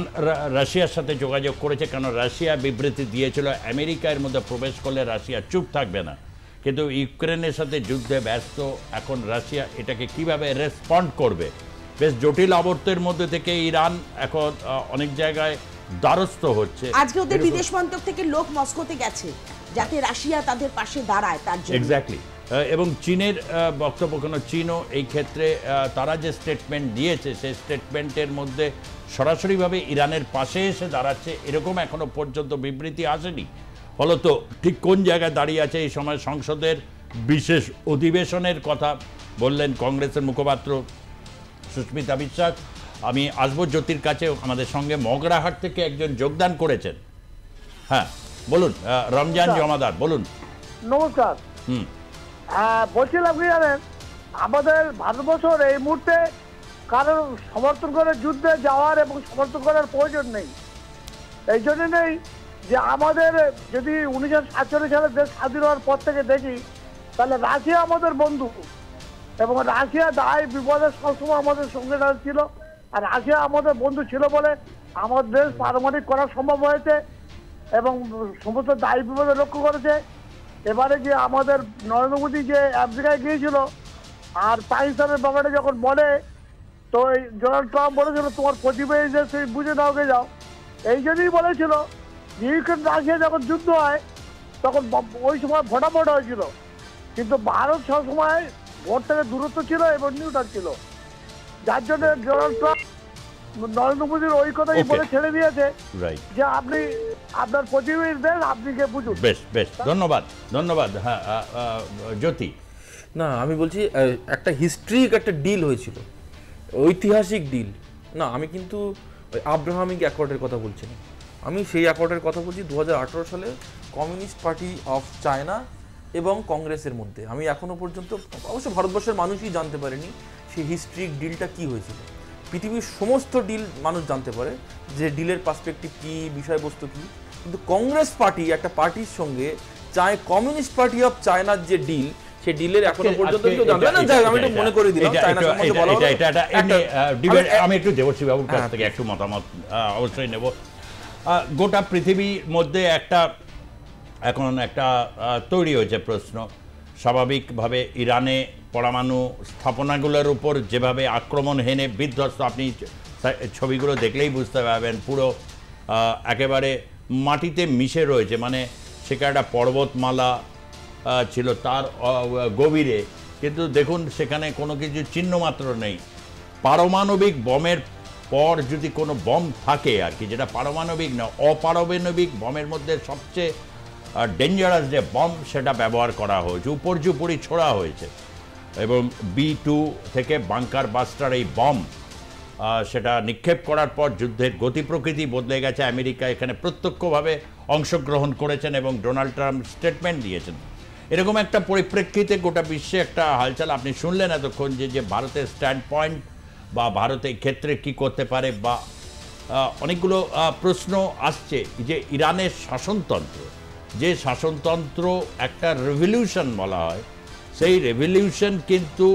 রাশিয়ার সাথে যোগাযোগ করেছে, কেন রাশিয়া বিবৃতি দিয়েছিল আমেরিকা এর মধ্যে প্রবেশ করলে রাশিয়া চুপ থাকবে না, কিন্তু ইউক্রেনের সাথে যুদ্ধে ব্যস্ত। এখন রাশিয়া এটাকে কিভাবে রেসপন্ড করবে, বেশ জটিল আবর্তের মধ্যে থেকে ইরান এখন অনেক জায়গায় দ্বারস্থ হচ্ছে। আজকে ওদের বিদেশ মন্ত্রক থেকে লোক মস্কোতে গেছে যাতে রাশিয়া তাদের পাশে দাঁড়ায় তার জন্য। এক্স্যাক্টলি। এবং চীনের বক্তব্য, কেন চীনও এই ক্ষেত্রে তারা যে স্টেটমেন্ট দিয়েছে সেই স্টেটমেন্টের মধ্যে সরাসরিভাবে ইরানের পাশে এসে দাঁড়াচ্ছে এরকম এখনো পর্যন্ত বিবৃতি আসেনি। ফলত ঠিক কোন জায়গায় দাঁড়িয়ে আছে এই সময় সংসদের বিশেষ অধিবেশনের কথা বললেন কংগ্রেসের মুখপাত্র সুস্মিতা বিশ্বাস। আমি আসবো জ্যোতির কাছে, আমাদের সঙ্গে মগরাহাট থেকে একজন যোগদান করেছেন। হ্যাঁ বলুন, রমজান জমাদার বলুন। নমস্কার। বলছিলাম কি জানেন, আমাদের ভারতবর্ষের এই মুহূর্তে কারণ সমর্থন করে যুদ্ধে যাওয়ার এবং সমর্থন করার প্রয়োজন নেই। এই জন্য নেই যে আমাদের যদি 1947 সালে দেশ স্বাধীন হওয়ার পর থেকে দেখি তাহলে রাশিয়া আমাদের বন্ধু এবং রাশিয়া দায় বিপদের সবসময় আমাদের সঙ্গে ছিল। আর রাশিয়া আমাদের বন্ধু ছিল বলে আমাদের দেশ পারমাণবিক করা সম্ভব হয়েছে এবং সমস্ত দায় বিপদে লক্ষ্য করেছে। এবারে যে আমাদের নরেন্দ্র মোদী যে আমেরিকায় গিয়েছিল আর পাকিস্তানের ব্যাপারে যখন বলে, তো এই ডোনাল্ড ট্রাম্প বলেছিল তোমার প্রতিবেশী দেশ বুঝে নাও গে যাও। এই জন্যই বলেছিল ইউক্রেন রাশিয়া যখন যুদ্ধ হয় তখন ওই সময় ভোটাভোট হয়েছিল, কিন্তু ভারত সবসময় ভোট থেকে দূরত্ব ছিল এবং নিউট্রাল ছিল, যার জন্য ডোনাল্ড ট্রাম্প নরেন্দ্র মোদীর ওই কথাই বলে ছেড়ে দিয়েছে যে আপনি আপনার প্রতিবেশী দেশ, আপনি গিয়ে বুঝুন। বেশ বেশ, ধন্যবাদ ধন্যবাদ। হ্যাঁ, জ্যোতি। না, আমি বলছি একটা হিস্ট্রিক একটা ডিল হয়েছিল, ঐতিহাসিক ডিল। না, আমি কিন্তু ওই আব্রাহামিক অ্যাকর্ডের কথা বলছি না, আমি সেই অ্যাকর্ডের কথা বলছি 2018 সালে কমিউনিস্ট পার্টি অফ চায়না এবং কংগ্রেসের মধ্যে। আমি এখনো পর্যন্ত অবশ্য ভারতবর্ষের মানুষই জানতে পারেনি সেই হিস্ট্রিক ডিলটা কি হয়েছিল। পৃথিবীর সমস্ত ডিল মানুষ জানতে পারে যে ডিলের পার্সপেক্টিভ কী, বিষয়বস্তু কী, কিন্তু কংগ্রেস পার্টি একটা পার্টির সঙ্গে কমিউনিস্ট পার্টি অফ চায়নার যে ডিল, সেই ডিলের এখনো পর্যন্ত কেউ জানতে না। আমি একটু মনে করে দিলাম চায়না সম্বন্ধে বলা হলো। আমি একটু দেবশ্রী বাবুর কাছ থেকে একটু মতামত অবশ্যই নেব। গোটা পৃথিবীর মধ্যে এখন একটা তৈরি হয়েছে প্রশ্ন, স্বাভাবিকভাবে ইরানে পরমাণু স্থাপনাগুলোর উপর যেভাবে আক্রমণ হেনে বিধ্বস্ত, আপনি ছবিগুলো দেখলেই বুঝতে পারবেন, পুরো একেবারে মাটিতে মিশে রয়েছে, মানে সেখানে একটা পর্বতমালা ছিল তার গভীরে, কিন্তু দেখুন সেখানে কোনো কিছু চিহ্নমাত্র নেই। পারমাণবিক বমের পর যদি কোনো বম থাকে আর কি, যেটা পারমাণবিক না, অপারমাণবিক বমের মধ্যে সবচেয়ে ডেঞ্জারাস যে বম, সেটা ব্যবহার করা হয়েছে, উপর্যুপরি ছোড়া হয়েছে, এবং B2 থেকে বাংকার বাস্টার এই বম সেটা নিক্ষেপ করার পর যুদ্ধের গতি প্রকৃতি বদলে গেছে। আমেরিকা এখানে প্রত্যক্ষভাবে অংশগ্রহণ করেছেন এবং ডোনাল্ড ট্রাম্প স্টেটমেন্ট দিয়েছেন। এরকম একটা পরিপ্রেক্ষিতে গোটা বিশ্বে একটা হালচাল আপনি শুনলেন এতক্ষণ, যে ভারতের স্ট্যান্ড পয়েন্ট বা ভারতের ক্ষেত্রে কি করতে পারে, বা অনেকগুলো প্রশ্ন আসছে যে ইরানের শাসনতন্ত্র, যে শাসনতন্ত্র একটা রেভলিউশন বলা হয়, সেই রেভলিউশন কিন্তু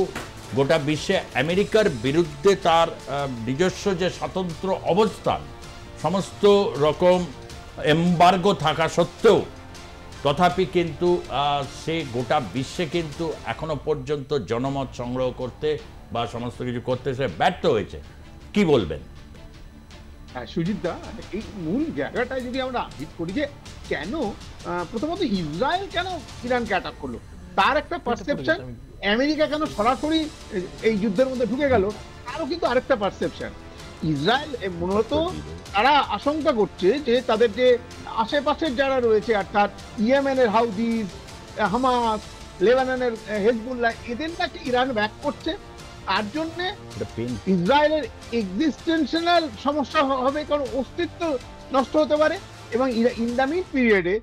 গোটা বিশ্বে আমেরিকার বিরুদ্ধে তার নিজস্ব যে স্বতন্ত্র অবস্থান, সমস্ত রকম এম্বার্গো থাকা সত্ত্বেও তথাপি কিন্তু সে গোটা বিশ্বে কিন্তু এখনো পর্যন্ত জনমত সংগ্রহ করতে বা সমস্ত কিছু করতে সে ব্যর্থ হয়েছে। কি বলবেন? হ্যাঁ সুজিত দা, এই মূল জায়গাটায় যদি আমরা হিট করি যে কেন প্রথমত ইসরায়েল কেন ইরানকে অ্যাটাক করলো, তার একটা পারসেপশন, আমেরিকা কেন সরাসরি এই যুদ্ধের মধ্যে ঢুকে গেল, তারও কিন্তু আরেকটা পারসেপশন। ইসরায়েল মূলত তারা আশঙ্কা করছে যে তাদের যে আশেপাশের যারা রয়েছে, অর্থাৎ ইয়েমেনের হাউদিস, হামাস, লেবাননের হেজবুল্লাহ, এদের নাকি ইরান ব্যাক করছে। তার জন্যে ইসরায়েলের এক্সিস্টেন্সিয়াল সমস্যা হবে, কারণ অস্তিত্ব নষ্ট হতে পারে। এবং ইন দ্য মিড পিরিয়ডে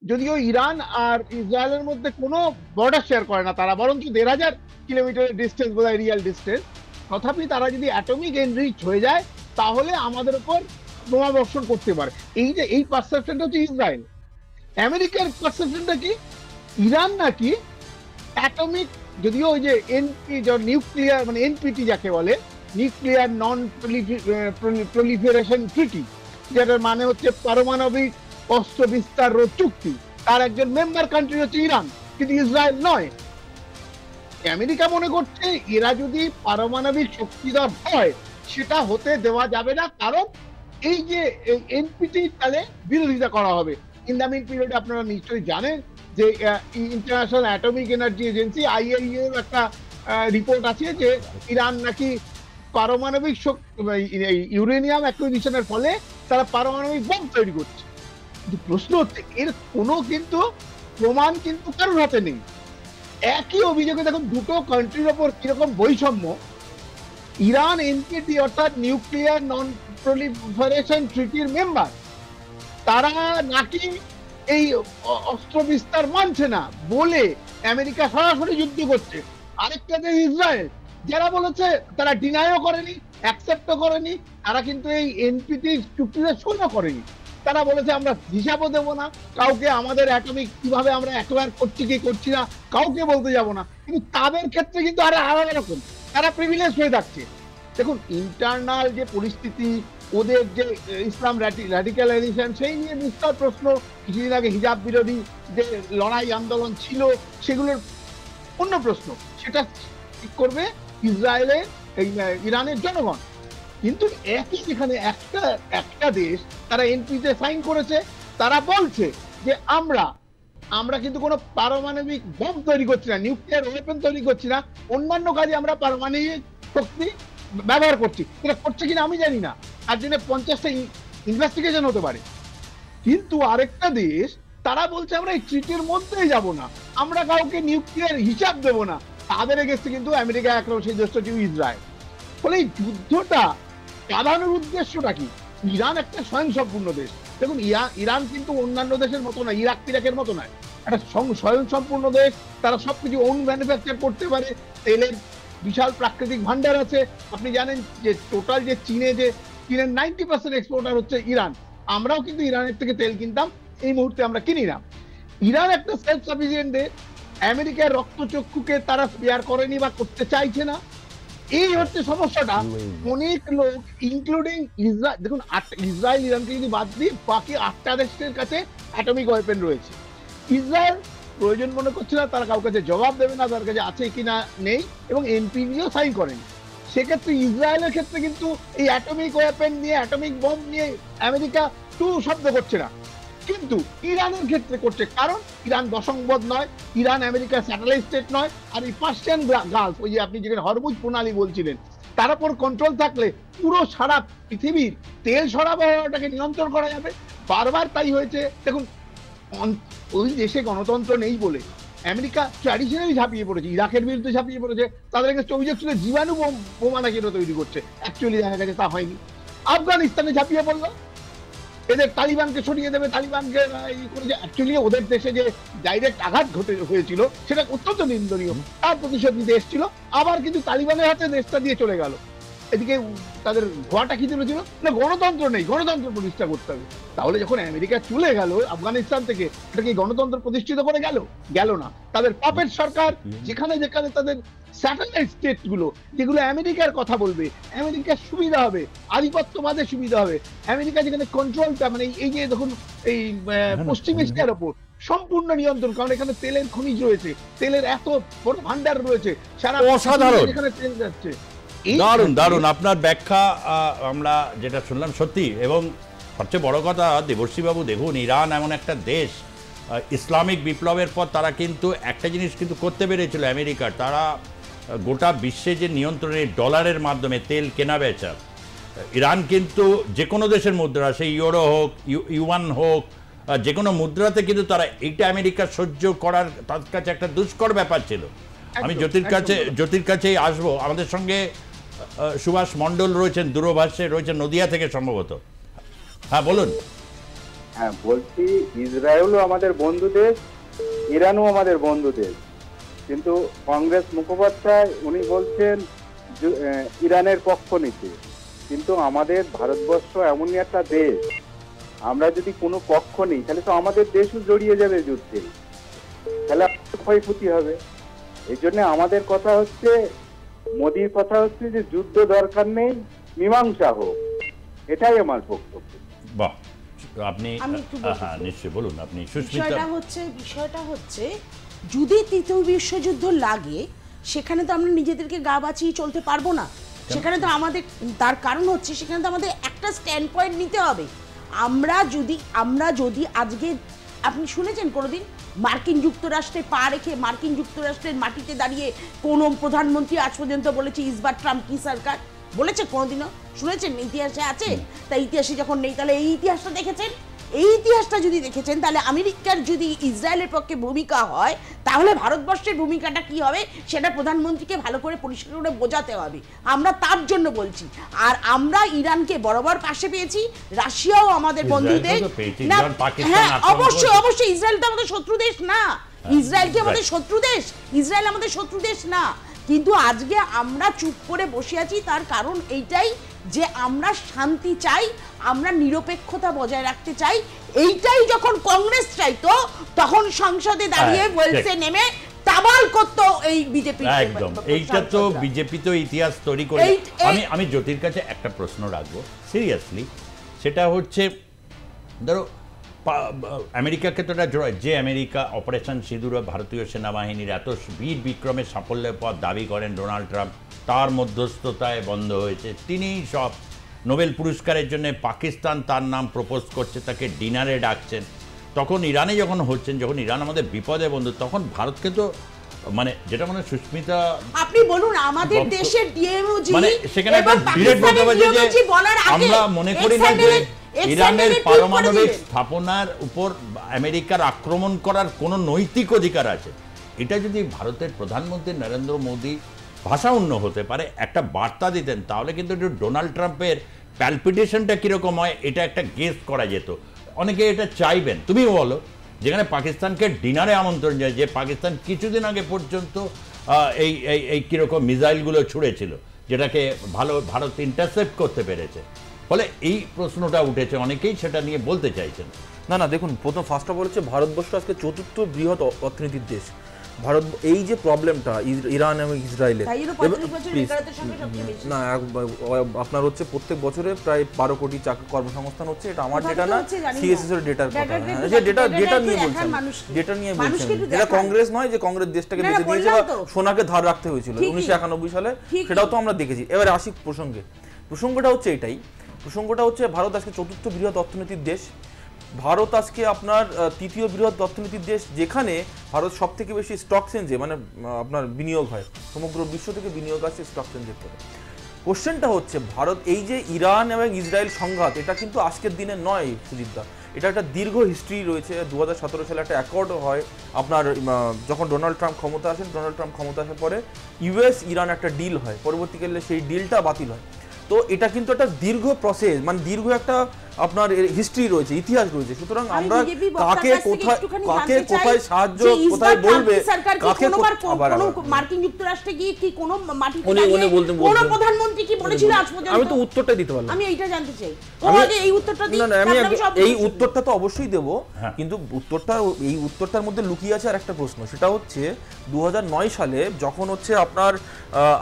যদিও ইরান আর ইসরায়েলের মধ্যে কোনো বর্ডার শেয়ার করে না, তারা বরঞ্চ 1,500 কিলোমিটারের ডিস্টেন্স বোধহয় রিয়াল ডিস্টেন্স, তথাপি তারা যদি অ্যাটমিক এনরিচ হয়ে যায় তাহলে আমাদের উপর বোমা বর্ষণ করতে পারে। এই যে এই পারসেপশনটা হচ্ছে ইসরায়েল। আমেরিকার পারসেপশনটা কি, ইরান নাকি অ্যাটমিক, যদিও ওই যে নিউক্লিয়ার মানে এনপিটি যাকে বলে, নিউক্লিয়ার নন প্রলিফারেশন ট্রিটি, যেটার মানে হচ্ছে পারমাণবিক অস্ত্র বিস্তার রোধ চুক্তি, তার একজন মেম্বার কান্ট্রি হচ্ছে ইরান, কিন্তু ইসরায়েল নয়। আমেরিকা মনে করছে এরা যদি পারমাণবিক শক্তিধর হয় সেটা হতে দেওয়া যাবে না, কারণ এই যে এনপিটি তাহলে বিরোধিতা করা হবে। ইন দ্য মিড পিরিয়ডে আপনারা নিশ্চয়ই জানেন যে international atomic energy agency IAEA এর একটা রিপোর্ট আছে যে ইরান নাকি পারমাণবিক ইউরেনিয়াম অ্যাকুইজিশনের ফলে তারা পারমাণবিক বোম তৈরি করছে। প্রশ্ন হচ্ছে এর কোনো কিন্তু প্রমাণ কিন্তু কারোর হাতে নেই। একই অভিযোগে দেখুন দুটো কান্ট্রির ওপর কিরকম বৈষম্য। ইরান এনপিটি অর্থাৎ নিউক্লিয়ার নন প্রলিফারেশন ট্রিটির মেম্বার, তারা নাকি এই অস্ত্র বিস্তার মানছে না বলে আমেরিকা সরাসরি যুদ্ধ করছে। আরেকটা দেশ ইসরায়েল, যারা বলেছে তারা ডিনাইও করেনি, অ্যাকসেপ্টও করেনি, তারা কিন্তু এই এনপিটি চুক্তিতে সইও করেনি। তারা বলেছে আমরা হিসাবও দেবো না কাউকে, আমাদের অ্যাটমিক কিভাবে আমরা অ্যাকোয়ার করছি কি করছি না কাউকে বলতে যাব না। কিন্তু তাদের ক্ষেত্রে কিন্তু আরো আলাদা রকম, তারা প্রিভিলেজ হয়ে থাকছে। দেখুন ইন্টারনাল যে পরিস্থিতি, ওদের যে ইসলাম র্যাডিক্যালাইজেশন, সেই নিয়ে বিস্তর প্রশ্ন। কিছুদিন আগে হিজাব বিরোধী যে লড়াই আন্দোলন ছিল সেগুলোর অন্য প্রশ্ন, সেটা ঠিক করবে ইসরায়েলের ইরানের জনগণ। কিন্তু একই যেখানে একটা দেশ তারা এনপিতে সাইন করেছে, তারা বলছে যে আমরা আমরা কিন্তু কোনো পারমাণবিক বোম তৈরি করছি না, নিউক্লিয়ার ওয়েপন তৈরি করছি না, অন্যান্য কাজে আমরা পারমাণবিক শক্তি ব্যবহার করছি। এটা করছে কিনা আমি জানি না, তার জন্য 50টা ইনভেস্টিগেশন হতে পারে। কিন্তু আরেকটা দেশ তারা বলছে আমরা এই ট্রিটির মধ্যেই যাব না, আমরা কাউকে নিউক্লিয়ার হিসাব দেব না। তাদের এগেস্টে কিন্তু আমেরিকা একরকম সেই দেশটা ছিল ইসরায়েল। ফলে এই যুদ্ধটা চালানোর উদ্দেশ্যটা কি? ইরান একটা স্বয়ংসম্পূর্ণ দেশ। দেখুন ইরান কিন্তু অন্যান্য দেশের মতো না, ইরাক ইরাকের মতো নয়, একটা স্বয়ংসম্পূর্ণ দেশ। তারা সবকিছু ওন ম্যানুফ্যাকচার করতে পারে, তেলের বিশাল প্রাকৃতিক ভান্ডার আছে। আপনি জানেন যে টোটাল যে চীনের 90% এক্সপোর্টার হচ্ছে ইরান। আমরাও কিন্তু ইরানের থেকে তেল কিনতাম, এই মুহূর্তে আমরা কিনি না। ইরান একটা সেলফ সাফিসিয়েন্ট দেশ। আমেরিকার রক্তচক্ষুকে তারা স্পেয়ার করেনি বা করতে চাইছে না, এই হচ্ছে সমস্যাটা। অনেক লোক ইনক্লুডিং ইসরায়েল, দেখুন ইসরায়েল ইরানকে যদি বাদ দিই বাকি 8টা দেশের কাছে অ্যাটমিক ওয়েপন রয়েছে। ইসরায়েল প্রয়োজন মনে করছে না, তারা কারোর কাছে জবাব দেবে না তার কাছে আছে কিনা নেই, এবং এনপিভিও সাইন করেনি। সেক্ষেত্রে ইসরায়েলের ক্ষেত্রে কিন্তু এই অ্যাটমিক ওয়েপন নিয়ে, অ্যাটমিক বোম নিয়ে আমেরিকা শব্দ করছে না, কিন্তু ইরানের ক্ষেত্রে করছে। কারণ ইরান দশংবদ নয়, ইরান আমেরিকার স্যাটেলাইট স্টেট নয়। আর এই পার্সিয়ান গালফ, ওই যে আপনি যেখানে হরমুজ প্রণালী বলছিলেন, তার উপর কন্ট্রোল থাকলে পুরো সারা পৃথিবীর তেল সরবরাহটাকে নিয়ন্ত্রণ করা যাবে। বারবার তাই হয়েছে। দেখুন ওই দেশে গণতন্ত্র নেই বলে আমেরিকা ট্র্যাডিশনালি ঝাঁপিয়ে পড়েছে, ইরাকের বিরুদ্ধে ঝাঁপিয়ে পড়েছে। তাদের কাছে অভিযোগ ছিল জীবাণু বোমা নাকি তৈরি করছে, অ্যাকচুয়ালি দেখা গেছে তা হয়নি। আফগানিস্তানে ঝাঁপিয়ে পড়লো, এদের তালিবানকে সরিয়ে দেবে, তালিবানকে করেছে। অ্যাকচুয়ালি ওদের দেশে যে ডাইরেক্ট আঘাত হয়েছিল সেটা অত্যন্ত নিন্দনীয়, তার প্রতিশোধ নিতে এসেছিল। আবার কিন্তু তালিবানের হাতে দেশটা দিয়ে চলে গেল। এদিকে তাদের ভুয়াটা কি তুলেছিল না, গণতন্ত্র নেই, গণতন্ত্র প্রতিষ্ঠা করতে হবে। তাহলে যখন আমেরিকা চলে গেল আফগানিস্তান থেকে, এটা কি গণতন্ত্র প্রতিষ্ঠিত করে গেল না? তাদের পাপেট সরকার, যেখানে যেখানে তাদের স্যাটেলাইট স্টেট গুলো, যেগুলো আমেরিকার কথা বলবে, আমেরিকার সুবিধা হবে, আধিপত্যবাদের সুবিধা হবে, আমেরিকা যেখানে কন্ট্রোলটা, মানে এই যে দেখুন এই পশ্চিম এশিয়ার ওপর সম্পূর্ণ নিয়ন্ত্রণ, কারণ এখানে তেলের খনিজ রয়েছে, তেলের এত বড় ভান্ডার রয়েছে, সারা অসাধারণ, এখানে তেল যাচ্ছে। দারুণ দারুণ আপনার ব্যাখ্যা আমরা যেটা শুনলাম সত্যি। এবং সবচেয়ে বড় কথা দেবর্ষী বাবু, দেখুন ইরান এমন একটা দেশ, ইসলামিক বিপ্লবের পর তারা কিন্তু একটা জিনিস কিন্তু করতে পেরেছিল আমেরিকার, তারা গোটা বিশ্বে যে নিয়ন্ত্রণের ডলারের মাধ্যমে তেল কেনা বেচা, ইরান কিন্তু যে কোনো দেশের মুদ্রা, সেই ইউরো হোক ইউয়ান হোক, যে কোনো মুদ্রাতে কিন্তু তারা এইটা আমেরিকা সহ্য করার তার কাছে একটা দুষ্কর ব্যাপার ছিল। আমি জ্যোতির কাছেই আসবো। আমাদের সঙ্গে সুভাষ মণ্ডল রয়েছেন, দূরভাষে রয়েছেন নদিয়া থেকে সম্ভবত। হ্যাঁ বলুন। হ্যাঁ বলছি, ইসরায়েলও আমাদের বন্ধু দেশ, ইরানও আমাদের বন্ধু দেশ, কিন্তু কংগ্রেস মুখোপাধ্যায় উনি বলছেন ইরানের পক্ষ নিতে। কিন্তু আমাদের ভারতবর্ষ এমনই একটা দেশ, আমরা যদি কোনো পক্ষ নিই তাহলে তো আমাদের দেশও জড়িয়ে যাবে যুদ্ধে, তাহলে ক্ষয়ক্ষতি হবে। এই জন্য আমাদের কথা হচ্ছে, মোদির কথা হচ্ছে যে যুদ্ধ দরকার নেই, মীমাংসা হোক, এটাই আমার বক্তব্য। বাহ, আপনি নিশ্চয়ই বলুন। আপনি বিষয়টা হচ্ছে যদি তৃতীয় বিশ্বযুদ্ধ লাগে, সেখানে তো আমরা নিজেদেরকে গা বাঁচিয়ে চলতে পারবো না। সেখানে তো আমাদের, তার কারণ হচ্ছে সেখানে তো আমাদের একটা স্ট্যান্ড পয়েন্ট নিতে হবে। আমরা যদি আজকে, আপনি শুনেছেন কোনোদিন মার্কিন যুক্তরাষ্ট্রে পা রেখে মার্কিন যুক্তরাষ্ট্রের মাটিতে দাঁড়িয়ে কোনো প্রধানমন্ত্রী আজ পর্যন্ত বলেছে ইসবার ট্রাম্প কি সরকার? বলেছে কোনোদিনও? শুনেছেন? ইতিহাসে আছে? তাই ইতিহাসে যখন নেই, তাহলে এই ইতিহাসটা দেখেছেন? এই ইতিহাসটা যদি দেখেছেন, তাহলে আমেরিকার যদি ইসরায়েলের পক্ষে ভূমিকা হয়, তাহলে ভারতবর্ষের ভূমিকাটা কি হবে সেটা প্রধানমন্ত্রীকে ভালো করে পরিষ্কার করে বোঝাতে হবে। আমরা তার জন্য বলছি। আর আমরা ইরানকে বরাবর পাশে পেয়েছি, রাশিয়াও আমাদের বন্ধু দেশ। হ্যাঁ অবশ্যই, ইসরায়েল তো আমাদের শত্রু দেশ না। ইসরায়েল কি আমাদের শত্রু দেশ? ইসরায়েল আমাদের শত্রু দেশ না। কিন্তু আজকে আমরা চুপ করে বসে আছি, তার কারণ এইটাই যে আমরা শান্তি চাই, আমরা নিরপেক্ষতা বজায় রাখতে চাই। এইটাই যখন কংগ্রেস চাইতো, তখন সংসদে দাঁড়িয়ে বলছে নেমে তাবাল করতো এই বিজেপি। একদম, এইটা তো বিজেপি তো ইতিহাস তৈরি করে। আমি জ্যোতির কাছে একটা প্রশ্ন রাখবো সিরিয়াসলি, সেটা হচ্ছে ধরো আমেরিকাকে তো যে আমেরিকা অপারেশন সিঁদুর ভারতীয় সেনাবাহিনীর এত বীর বিক্রমের সাফল্যের পর দাবি করেন ডোনাল্ড ট্রাম্প, তার মধ্যস্থতায় বন্ধ হয়েছে। তিনি সব নোবেল পুরস্কারের জন্য পাকিস্তান তার নাম প্রপোজ করছে, তাকে ডিনারে ডাকছেন। তখন ইরানে যখন হচ্ছেন, যখন ইরান আমাদের বিপদে বন্ধু, তখন ভারতকে তো মানে যেটা মানে সুস্মিতা আপনি বলুন আমাদের দেশের ডিএমওজি মানে সেখানে একটা ডিরেক্ট বলতে হবে যে আমরা মনে করি না যে ইরানের পারমাণবিক স্থাপনার উপর আমেরিকার আক্রমণ করার কোনো নৈতিক অধিকার আছে। এটা যদি ভারতের প্রধানমন্ত্রী নরেন্দ্র মোদী ভাষাউন্ন হতে পারে, একটা বার্তা দিতেন, তাহলে কিন্তু ডোনাল্ড ট্রাম্পের প্যালপিটেশনটা কীরকম হয় এটা একটা গেস করা যেত। অনেকে এটা চাইবেন, তুমিও বলো, যেখানে পাকিস্তানকে ডিনারে আমন্ত্রণ যায়, যে পাকিস্তান কিছুদিন আগে পর্যন্ত এই এই এই কীরকম মিসাইলগুলো ছুঁড়েছিল, যেটাকে ভারত ইন্টারসেপ্ট করতে পেরেছে। ফলে এই প্রশ্নটা উঠেছে, অনেকেই সেটা নিয়ে বলতে চাইছেন। না দেখুন, প্রথম ফার্স্ট অফ অল হচ্ছে ভারতবর্ষ আজকে চতুর্থ বৃহৎ অর্থনীতির দেশ। ভারত এই যে প্রবলেমটা ইরান এবং ইসরায়েলের, না আপনার হচ্ছে প্রত্যেক বছরে প্রায় 12 কোটি কর্মসংস্থান হচ্ছে, এটা আমার ডেটা না, সিএসএস এর ডেটার কথা, যে ডেটা নিয়ে বলছেন, যেটা কংগ্রেস নয়, যে কংগ্রেস দেশটাকে বেঁচে দিয়েছে বা সোনাকে ধার রাখতে হয়েছিল 1991 সালে, সেটাও তো আমরা দেখেছি। এবারে আসি প্রসঙ্গটা হচ্ছে এটাই, প্রসঙ্গটা হচ্ছে ভারত আজকে চতুর্থ বৃহৎ অর্থনীতির দেশ। ভারত আজকে আপনার তৃতীয় বৃহৎ অর্থনীতির দেশ, যেখানে ভারত সব থেকে বেশি স্টক চেঞ্জে মানে আপনার বিনিয়োগ হয়, সমগ্র বিশ্ব থেকে বিনিয়োগ আসছে স্টক চেঞ্জের করে। কোশ্চেনটা হচ্ছে ভারত এই যে ইরান এবং ইসরায়েল সংঘাত, এটা কিন্তু আজকের দিনে নয় সুজিতদা, এটা একটা দীর্ঘ হিস্ট্রি রয়েছে। 2017 সালে একটা অ্যাকর্ড হয় আপনার, যখন ডোনাল্ড ট্রাম্প ক্ষমতা আসেন, ডোনাল্ড ট্রাম্প ক্ষমতা আসার পরে ইউএস ইরান একটা ডিল হয়, পরবর্তীকালে সেই ডিলটা বাতিল হয়। তো এটা কিন্তু একটা দীর্ঘ প্রসেস, মানে দীর্ঘ একটা আপনার হিস্ট্রি রয়েছে, ইতিহাস রয়েছে। সুতরাং আমরা কাকে কোথায় সাহায্য কোথায় বলবে, কাকে মার্কিন যুক্তরাষ্ট্রে গিয়ে কি কোন মাটি কোন প্রধানমন্ত্রী কি বলেছিল আজ পর্যন্ত? আমি তো উত্তরটা দিতে পারলাম, আমি এইটা জানতে চাই। এই উত্তরটা দিই, আমি এই উত্তরটা তো অবশ্যই দেব, কিন্তু এই উত্তরটার মধ্যে লুকিয়ে আছে আর একটা প্রশ্ন, সেটা হচ্ছে 2009 সালে যখন হচ্ছে আপনার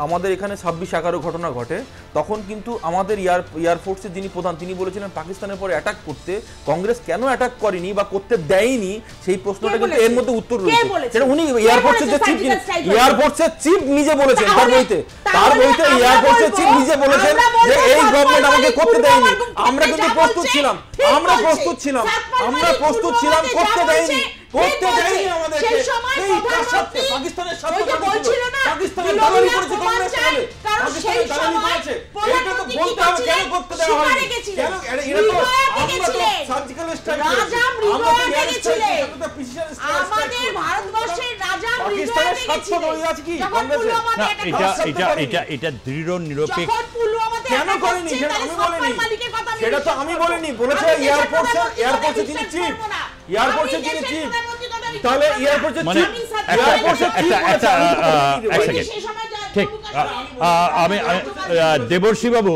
আমাদের এখানে 26/11 ঘটনা ঘটে, তখন কিন্তু আমাদের এয়ারফোর্সের যিনি প্রধান, তিনি বলেছিলেন পাকিস্তানের পরে অ্যাটাক করতে। কংগ্রেস কেন অ্যাটাক করেনি বা করতে দেয়নি, সেই প্রশ্নটা কিন্তু এর মধ্যে উত্তর রয়েছে। সেটা উনি এয়ারফোর্সের চিফ নিজে বলেছেন, তার বইতে এয়ারফোর্সের চিফ নিজে বলেছেন যে এই গভর্নমেন্ট আমাকে করতে দেয়নি। আমরা কিন্তু প্রস্তুত ছিলাম করতে দেয়নি আমাদেরকে। এই পাকিস্তানের সাথে পাকিস্তানের দালালি করেছে কংগ্রেস, পাকিস্তানের দালালি করেছে, এটা তো বলতে হবে কেন করতে দেওয়া হয়নি, কেন এটা তো আমরা তো সার্জিক্যাল স্ট্রাইক করেছি, আমরা তো এয়ার স্ট্রাইক করেছি, আমরা তো প্রিসিশন স্ট্রাইক করেছি। আমাদের ভারতবর্ষের রাজা পাকিস্তানের স্বার্থ রয়ে আছে কি কংগ্রেসের? না, এটা দৃঢ় নিরপেক্ষ কেন করেনি সেটা আমি বলিনি, সেটা তো আমি বলিনি, বলেছে এয়ারফোর্সের যিনি চিফ, তাহলে এয়ারফোর্সের ঠিক। আমি দেবর্ষী বাবু,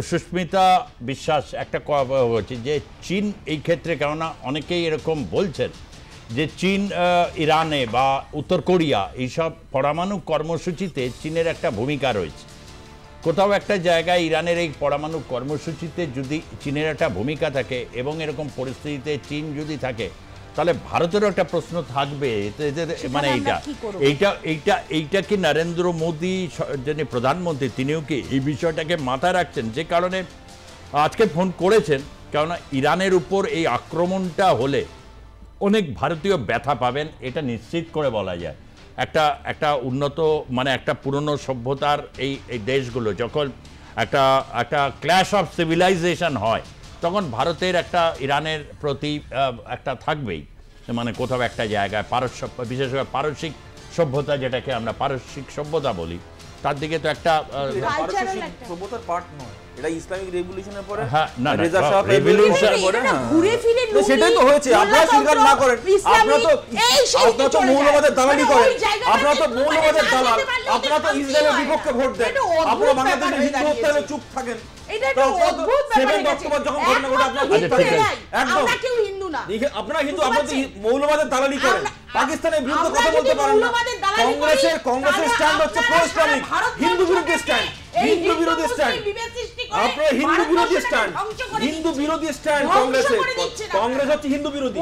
সুস্মিতা বিশ্বাস একটা হচ্ছে যে চীন এই ক্ষেত্রে, কেননা অনেকেই এরকম বলছেন যে চীন ইরানে বা উত্তর কোরিয়া এইসব পরমাণু কর্মসূচিতে চীনের একটা ভূমিকা রয়েছে। কোথাও একটা জায়গায় ইরানের এই পরমাণু কর্মসূচিতে যদি চীনের একটা ভূমিকা থাকে এবং এরকম পরিস্থিতিতে চীন যদি থাকে, তাহলে ভারতেরও একটা প্রশ্ন থাকবে, মানে এইটা কি নরেন্দ্র মোদী যিনি প্রধানমন্ত্রী, তিনিও কি এই বিষয়টাকে মাথায় রাখছেন? যে কারণে আজকে ফোন করেছেন, কেননা ইরানের উপর এই আক্রমণটা হলে অনেক ভারতীয় ব্যথা পাবেন, এটা নিশ্চিত করে বলা যায়। একটা উন্নত মানে একটা পুরনো সভ্যতার এই দেশগুলো যখন একটা ক্ল্যাশ অফ সিভিলাইজেশন হয়, তখন ভারতের একটা ইরানের প্রতি একটা থাকবেই, মানে কোথাও একটা জায়গায় বিশেষ করে পারস্যিক সভ্যতা, যেটাকে আমরা পারস্যিক সভ্যতা বলি, তার দিকে তো একটা সভ্যতার পার্ট নয়, এটা ইসলামিক রেভলিউশনের পরে, রেজা শাহ রেভলিউশনের পরে ঘুরে ফিরে সেটাই তো হয়েছে। আপনারা স্বীকার না করেন, আপনারা তো মৌলবাদের দালালি করেন, আপনারা তো মৌলবাদের দালাল, আপনারা তো ইসরায়েলের বিপক্ষে ভোট দেন, আপনারা বাংলাদেশের হিন্দু হত্যা চুপ থাকেন। আপনারা হিন্দু, আপনারা মৌলবাদের দালালি করেন, পাকিস্তানের বিরুদ্ধে কথা বলতে পারেন না। কংগ্রেসের স্ট্যান্ড হচ্ছে প্রো ইসলামিক, হিন্দু বিরোধী স্ট্যান্ড, হিন্দু বিরোধী স্ট্যান্ড, আপনার হিন্দু বিরোধী স্ট্যান্ড কংগ্রেসের। কংগ্রেস হচ্ছে হিন্দু বিরোধী,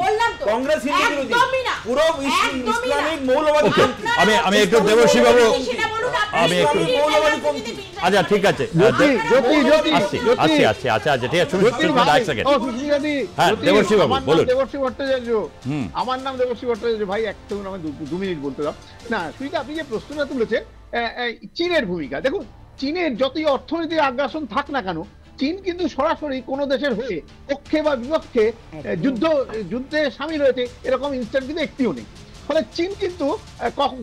কংগ্রেস হিন্দু বিরোধী, পুরো ইসলামিক মৌলবাদী। আমি একটু দেবশ্রী বাবু, আমি একটু আচ্ছা ঠিক আছে আচ্ছা ঠিক আছে দেবশ্রী বাবু বলুন। দেবশ্রী ভট্টাচার্য, আমার নাম দেবশ্রী ভট্টাচার্য। ভাই এক সেকেন্ড আমি 2 মিনিট বলতে দাও না। সুইটা আপনি যে প্রশ্নটা তুলেছেন চীনের ভূমিকা, দেখুন চীনের যতই অর্থনৈতিক আগ্রাসন থাক না কেন, চীন কিন্তু সরাসরি কোনো দেশের হয়ে পক্ষে বা বিপক্ষে যুদ্ধে সামিল হয়েছে এরকম ইনস্ট্যান্ট কিন্তু একটিও নেই। ফলে চীন কিন্তু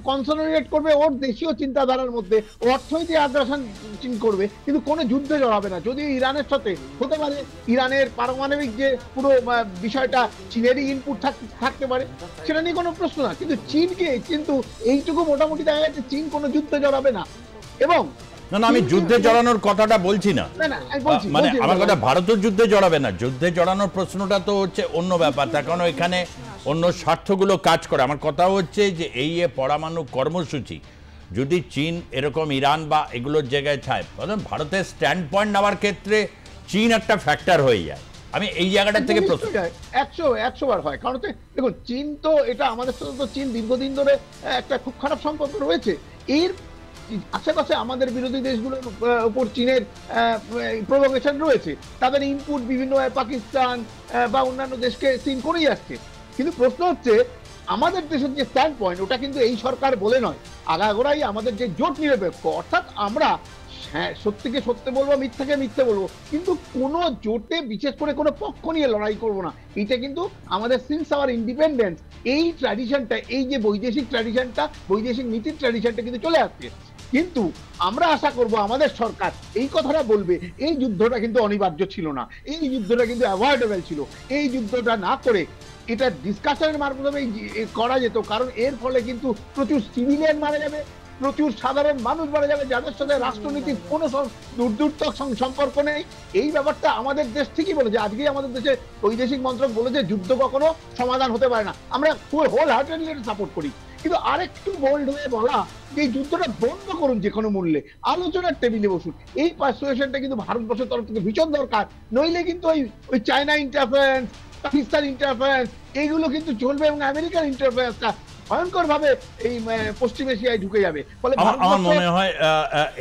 কনসলিডেট করবে ওর দেশীয় চিন্তাধারার মধ্যে, অর্থনৈতিক আগ্রাসন চীন করবে, কিন্তু কোনো যুদ্ধে জড়াবে না। যদি ইরানের সাথে হতে পারে, ইরানের পারমাণবিক যে পুরো বিষয়টা চীনেরই ইনপুট থাকতে পারে, সেটা নিয়ে কোনো প্রশ্ন না। কিন্তু চীনকে কিন্তু এইটুকু মোটামুটি দেখা যাচ্ছে চীন কোনো যুদ্ধে জড়াবে না। এবং না আমি যুদ্ধে জড়ানোর কথাটা বলছি না, মানে আমার কথা ভারতের যুদ্ধে জড়াবে না। যুদ্ধে জড়ানোর প্রশ্নটা তো হচ্ছে অন্য ব্যাপার, তার কারণ এখানে অন্য স্বার্থগুলো কাজ করে। আমার কথা হচ্ছে যে এই পরমাণু কর্মসূচি যদি চীন এরকম ইরান বা এগুলোর জায়গায় চায়, ভারতের স্ট্যান্ড পয়েন্ট নেওয়ার ক্ষেত্রে চীন একটা ফ্যাক্টর হয়ে যায়। আমি এই জায়গাটা থেকে প্রশ্ন 100 বার হয়। কারণ দেখুন চীন তো এটা আমাদের সাথে তো চীন দীর্ঘদিন ধরে একটা খুব খারাপ সম্পর্ক রয়েছে। এর আশেপাশে আমাদের বিরোধী দেশগুলোর উপর চীনের প্রভোকেশন রয়েছে, তাদের ইনপুট বিভিন্ন পাকিস্তান বা অন্যান্য দেশকে চীন করেই আসছে। কিন্তু প্রশ্ন হচ্ছে আমাদের দেশের যে স্ট্যান্ড পয়েন্ট, ওটা কিন্তু এই সরকার বলে নয়, আগাগোড়াই আমাদের যে জোট নিরপেক্ষ, অর্থাৎ আমরা হ্যাঁ সত্যিকে সত্য বলবো, মিথ্যাকে মিথ্যে বলবো, কিন্তু কোনো জোটে বিশেষ করে কোনো পক্ষ নিয়ে লড়াই করবো না। এটা কিন্তু আমাদের সিন্স আওয়ার ইন্ডিপেন্ডেন্স এই ট্র্যাডিশনটা, এই যে বৈদেশিক ট্র্যাডিশনটা, বৈদেশিক নীতির ট্র্যাডিশনটা কিন্তু চলে আসছে। কিন্তু আমরা আশা করব আমাদের সরকার এই কথাটা বলবে, এই যুদ্ধটা কিন্তু অনিবার্য ছিল না, এই যুদ্ধটা কিন্তু অ্যাভয়েডেবল ছিল। এই যুদ্ধটা না করে এটা ডিসকাশনের মাধ্যমে করা যেত, কারণ এর ফলে কিন্তু প্রচুর সিভিলিয়ান মারা যাবে, প্রচুর সাধারণ মানুষ মারা যাবে, যাদের সাথে রাষ্ট্রনীতির কোনো দূরদূরতক সম্পর্ক নেই। এই ব্যাপারটা আমাদের দেশ ঠিকই বলেছে, আজকেই আমাদের দেশে বৈদেশিক মন্ত্রক বলেছে যুদ্ধ কখনো সমাধান হতে পারে না। আমরা হোল হার্টেডলি সাপোর্ট করি, কিন্তু আরেকটু বোল্ড হয়ে বলা যে যুদ্ধটা বন্ধ করুন যে কোনো মূল্যে, আলোচনার টেবিলে বসুন, এই পারসুয়েশনটা কিন্তু ভারতবর্ষের তরফ থেকে ভীষণ দরকার। নইলে কিন্তু ওই চায়না ইন্টারফারেন্স, পাকিস্তান ইন্টারফারেন্স এইগুলো কিন্তু চলবে, এবং আমেরিকার ইন্টারফারেন্সটা ভয়ঙ্কর ভাবে এই পশ্চিম এশিয়ায় ঢুকে যাবে। ফলে আমার মনে হয়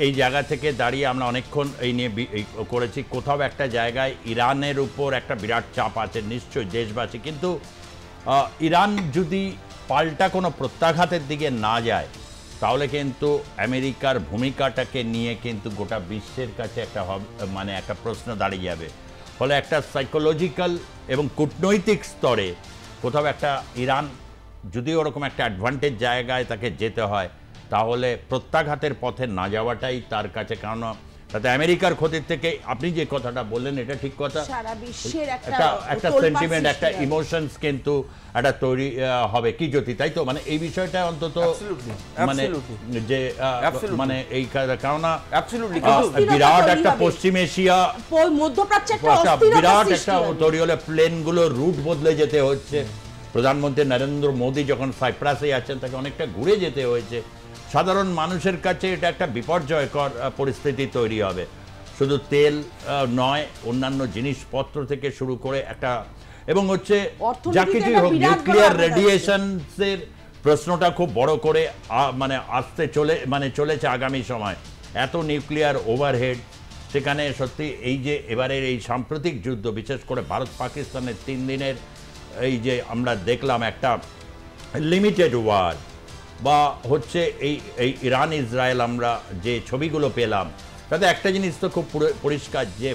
এই জায়গা থেকে দাঁড়িয়ে আমরা অনেকক্ষণ এই নিয়ে করেছি। কোথাও একটা জায়গায় ইরানের উপর একটা বিরাট চাপ আছে নিশ্চয়ই দেশবাসী, কিন্তু ইরান যদি পাল্টা কোনো প্রত্যাঘাতের দিকে না যায়, তাহলে কিন্তু আমেরিকার ভূমিকাটাকে নিয়ে কিন্তু গোটা বিশ্বের কাছে একটা মানে একটা প্রশ্ন দাঁড়িয়ে যাবে। ফলে একটা সাইকোলজিক্যাল এবং কূটনৈতিক স্তরে কোথাও একটা ইরান যদি ওরকম একটা অ্যাডভান্টেজ জায়গায় তাকে যেতে হয়, তাহলে প্রত্যাঘাতের পথে না যাওয়াটাই তার কাছে, কারণ তাতে আমেরিকার ক্ষতির থেকে আপনি যে কথাটা বললেন এটা ঠিক কথা, সারা বিশ্বের একটা সেন্টিমেন্ট, একটা ইমোশনস কিন্তু একটা তৈরি হবে কি জ্যোতি, তাই তো? মানে এই বিষয়টা অন্তত মানে যে মানে এই কারণ বিরাট একটা পশ্চিম এশিয়া মধ্যপ্রাচ্যে বিরাট একটা তৈরি হলে প্লেনগুলো রুট বদলে যেতে হচ্ছে। প্রধানমন্ত্রী নরেন্দ্র মোদী যখন সাইপ্রাসে আছেন তাকে অনেকটা ঘুরে যেতে হয়েছে। সাধারণ মানুষের কাছে এটা একটা বিপর্যয়কর পরিস্থিতি তৈরি হবে। শুধু তেল নয়, অন্যান্য জিনিসপত্র থেকে শুরু করে একটা, এবং হচ্ছে যা কিছু হোক নিউক্লিয়ার রেডিয়েশনসের প্রশ্নটা খুব বড় করে মানে আসতে চলেছে আগামী সময়। এত নিউক্লিয়ার ওভারহেড, সেখানে সত্যি এই যে এবারের এই সাম্প্রতিক যুদ্ধ, বিশেষ করে ভারত পাকিস্তানের 3 দিনের এই যে আমরা দেখলাম একটা লিমিটেড ওয়ার, বা হচ্ছে এই ইরান ইসরায়েল আমরা যে ছবিগুলো পেলাম, তাতে একটা জিনিস তো খুব পরিষ্কার যে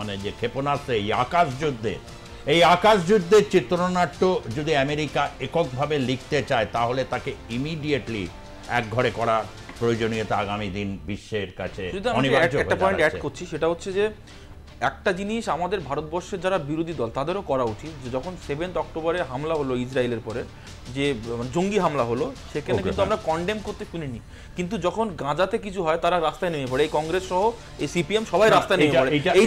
মানে যে ক্ষেপণাস্ত্র এই আকাশযুদ্ধের চিত্রনাট্য যদি আমেরিকা এককভাবে লিখতে চায়, তাহলে তাকে ইমিডিয়েটলি একঘরে করা প্রয়োজনীয়তা আগামী দিন বিশ্বের কাছে অনিবার্য। একটা পয়েন্ট অ্যাড করছি, সেটা হচ্ছে যে একটা জিনিস আমাদের ভারতবর্ষের যারা বিরোধী দল তাদেরও করা উচিত, যে যখন 7 অক্টোবরে হামলা হলো ইসরায়েলের পরে, যে জঙ্গি হামলা হলো, সেখানে কিন্তু আমরা কন্ডেম করতে শুনিনি, কিন্তু যখন গাজাতে কিছু হয় তারা রাস্তায় নেমে পড়ে, এই কংগ্রেস সহ এই সিপিএম সবাই রাস্তায় নেমে পড়ে। এই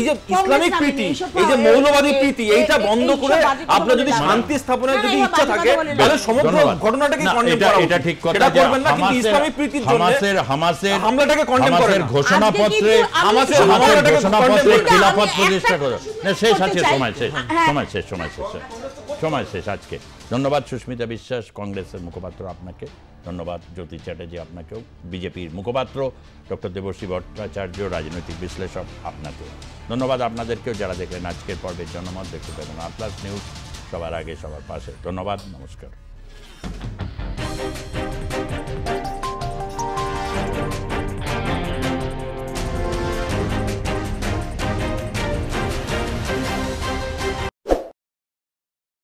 যে ইসলামিক প্রীতি, এই যে মৌলবাদী প্রীতি, এইটা বন্ধ করে আপনার যদি শান্তি স্থাপনের যদি ইচ্ছা থাকে, তাহলে সমগ্র ঘটনাটাকে কন্ডেম করা উচিত। এটা ঠিক কথা, এটা করবেন না, কিন্তু ইসলামিক প্রীতির জন্য হামাসের হামলাটাকে কন্ডেম করেন, ঘোষণাপত্রে খিলাফত প্রতিষ্ঠা করে শেষ আছে, সময় শেষ। সময় শেষ আজকে। ধন্যবাদ সুস্মিতা বিশ্বাস, কংগ্রেসের মুখপাত্র, আপনাকে ধন্যবাদ। জ্যোতি চ্যাটার্জি আপনাকেও, বিজেপির মুখপাত্র ডক্টর দেবশ্রী ভট্টাচার্য, রাজনৈতিক বিশ্লেষক, আপনাকেও ধন্যবাদ। আপনাদেরকেও যারা দেখলেন আজকের পর্বের জনমত, দেখতে পাবেন আটলাস নিউজ, সবার আগে সবার পাশে। ধন্যবাদ, নমস্কার।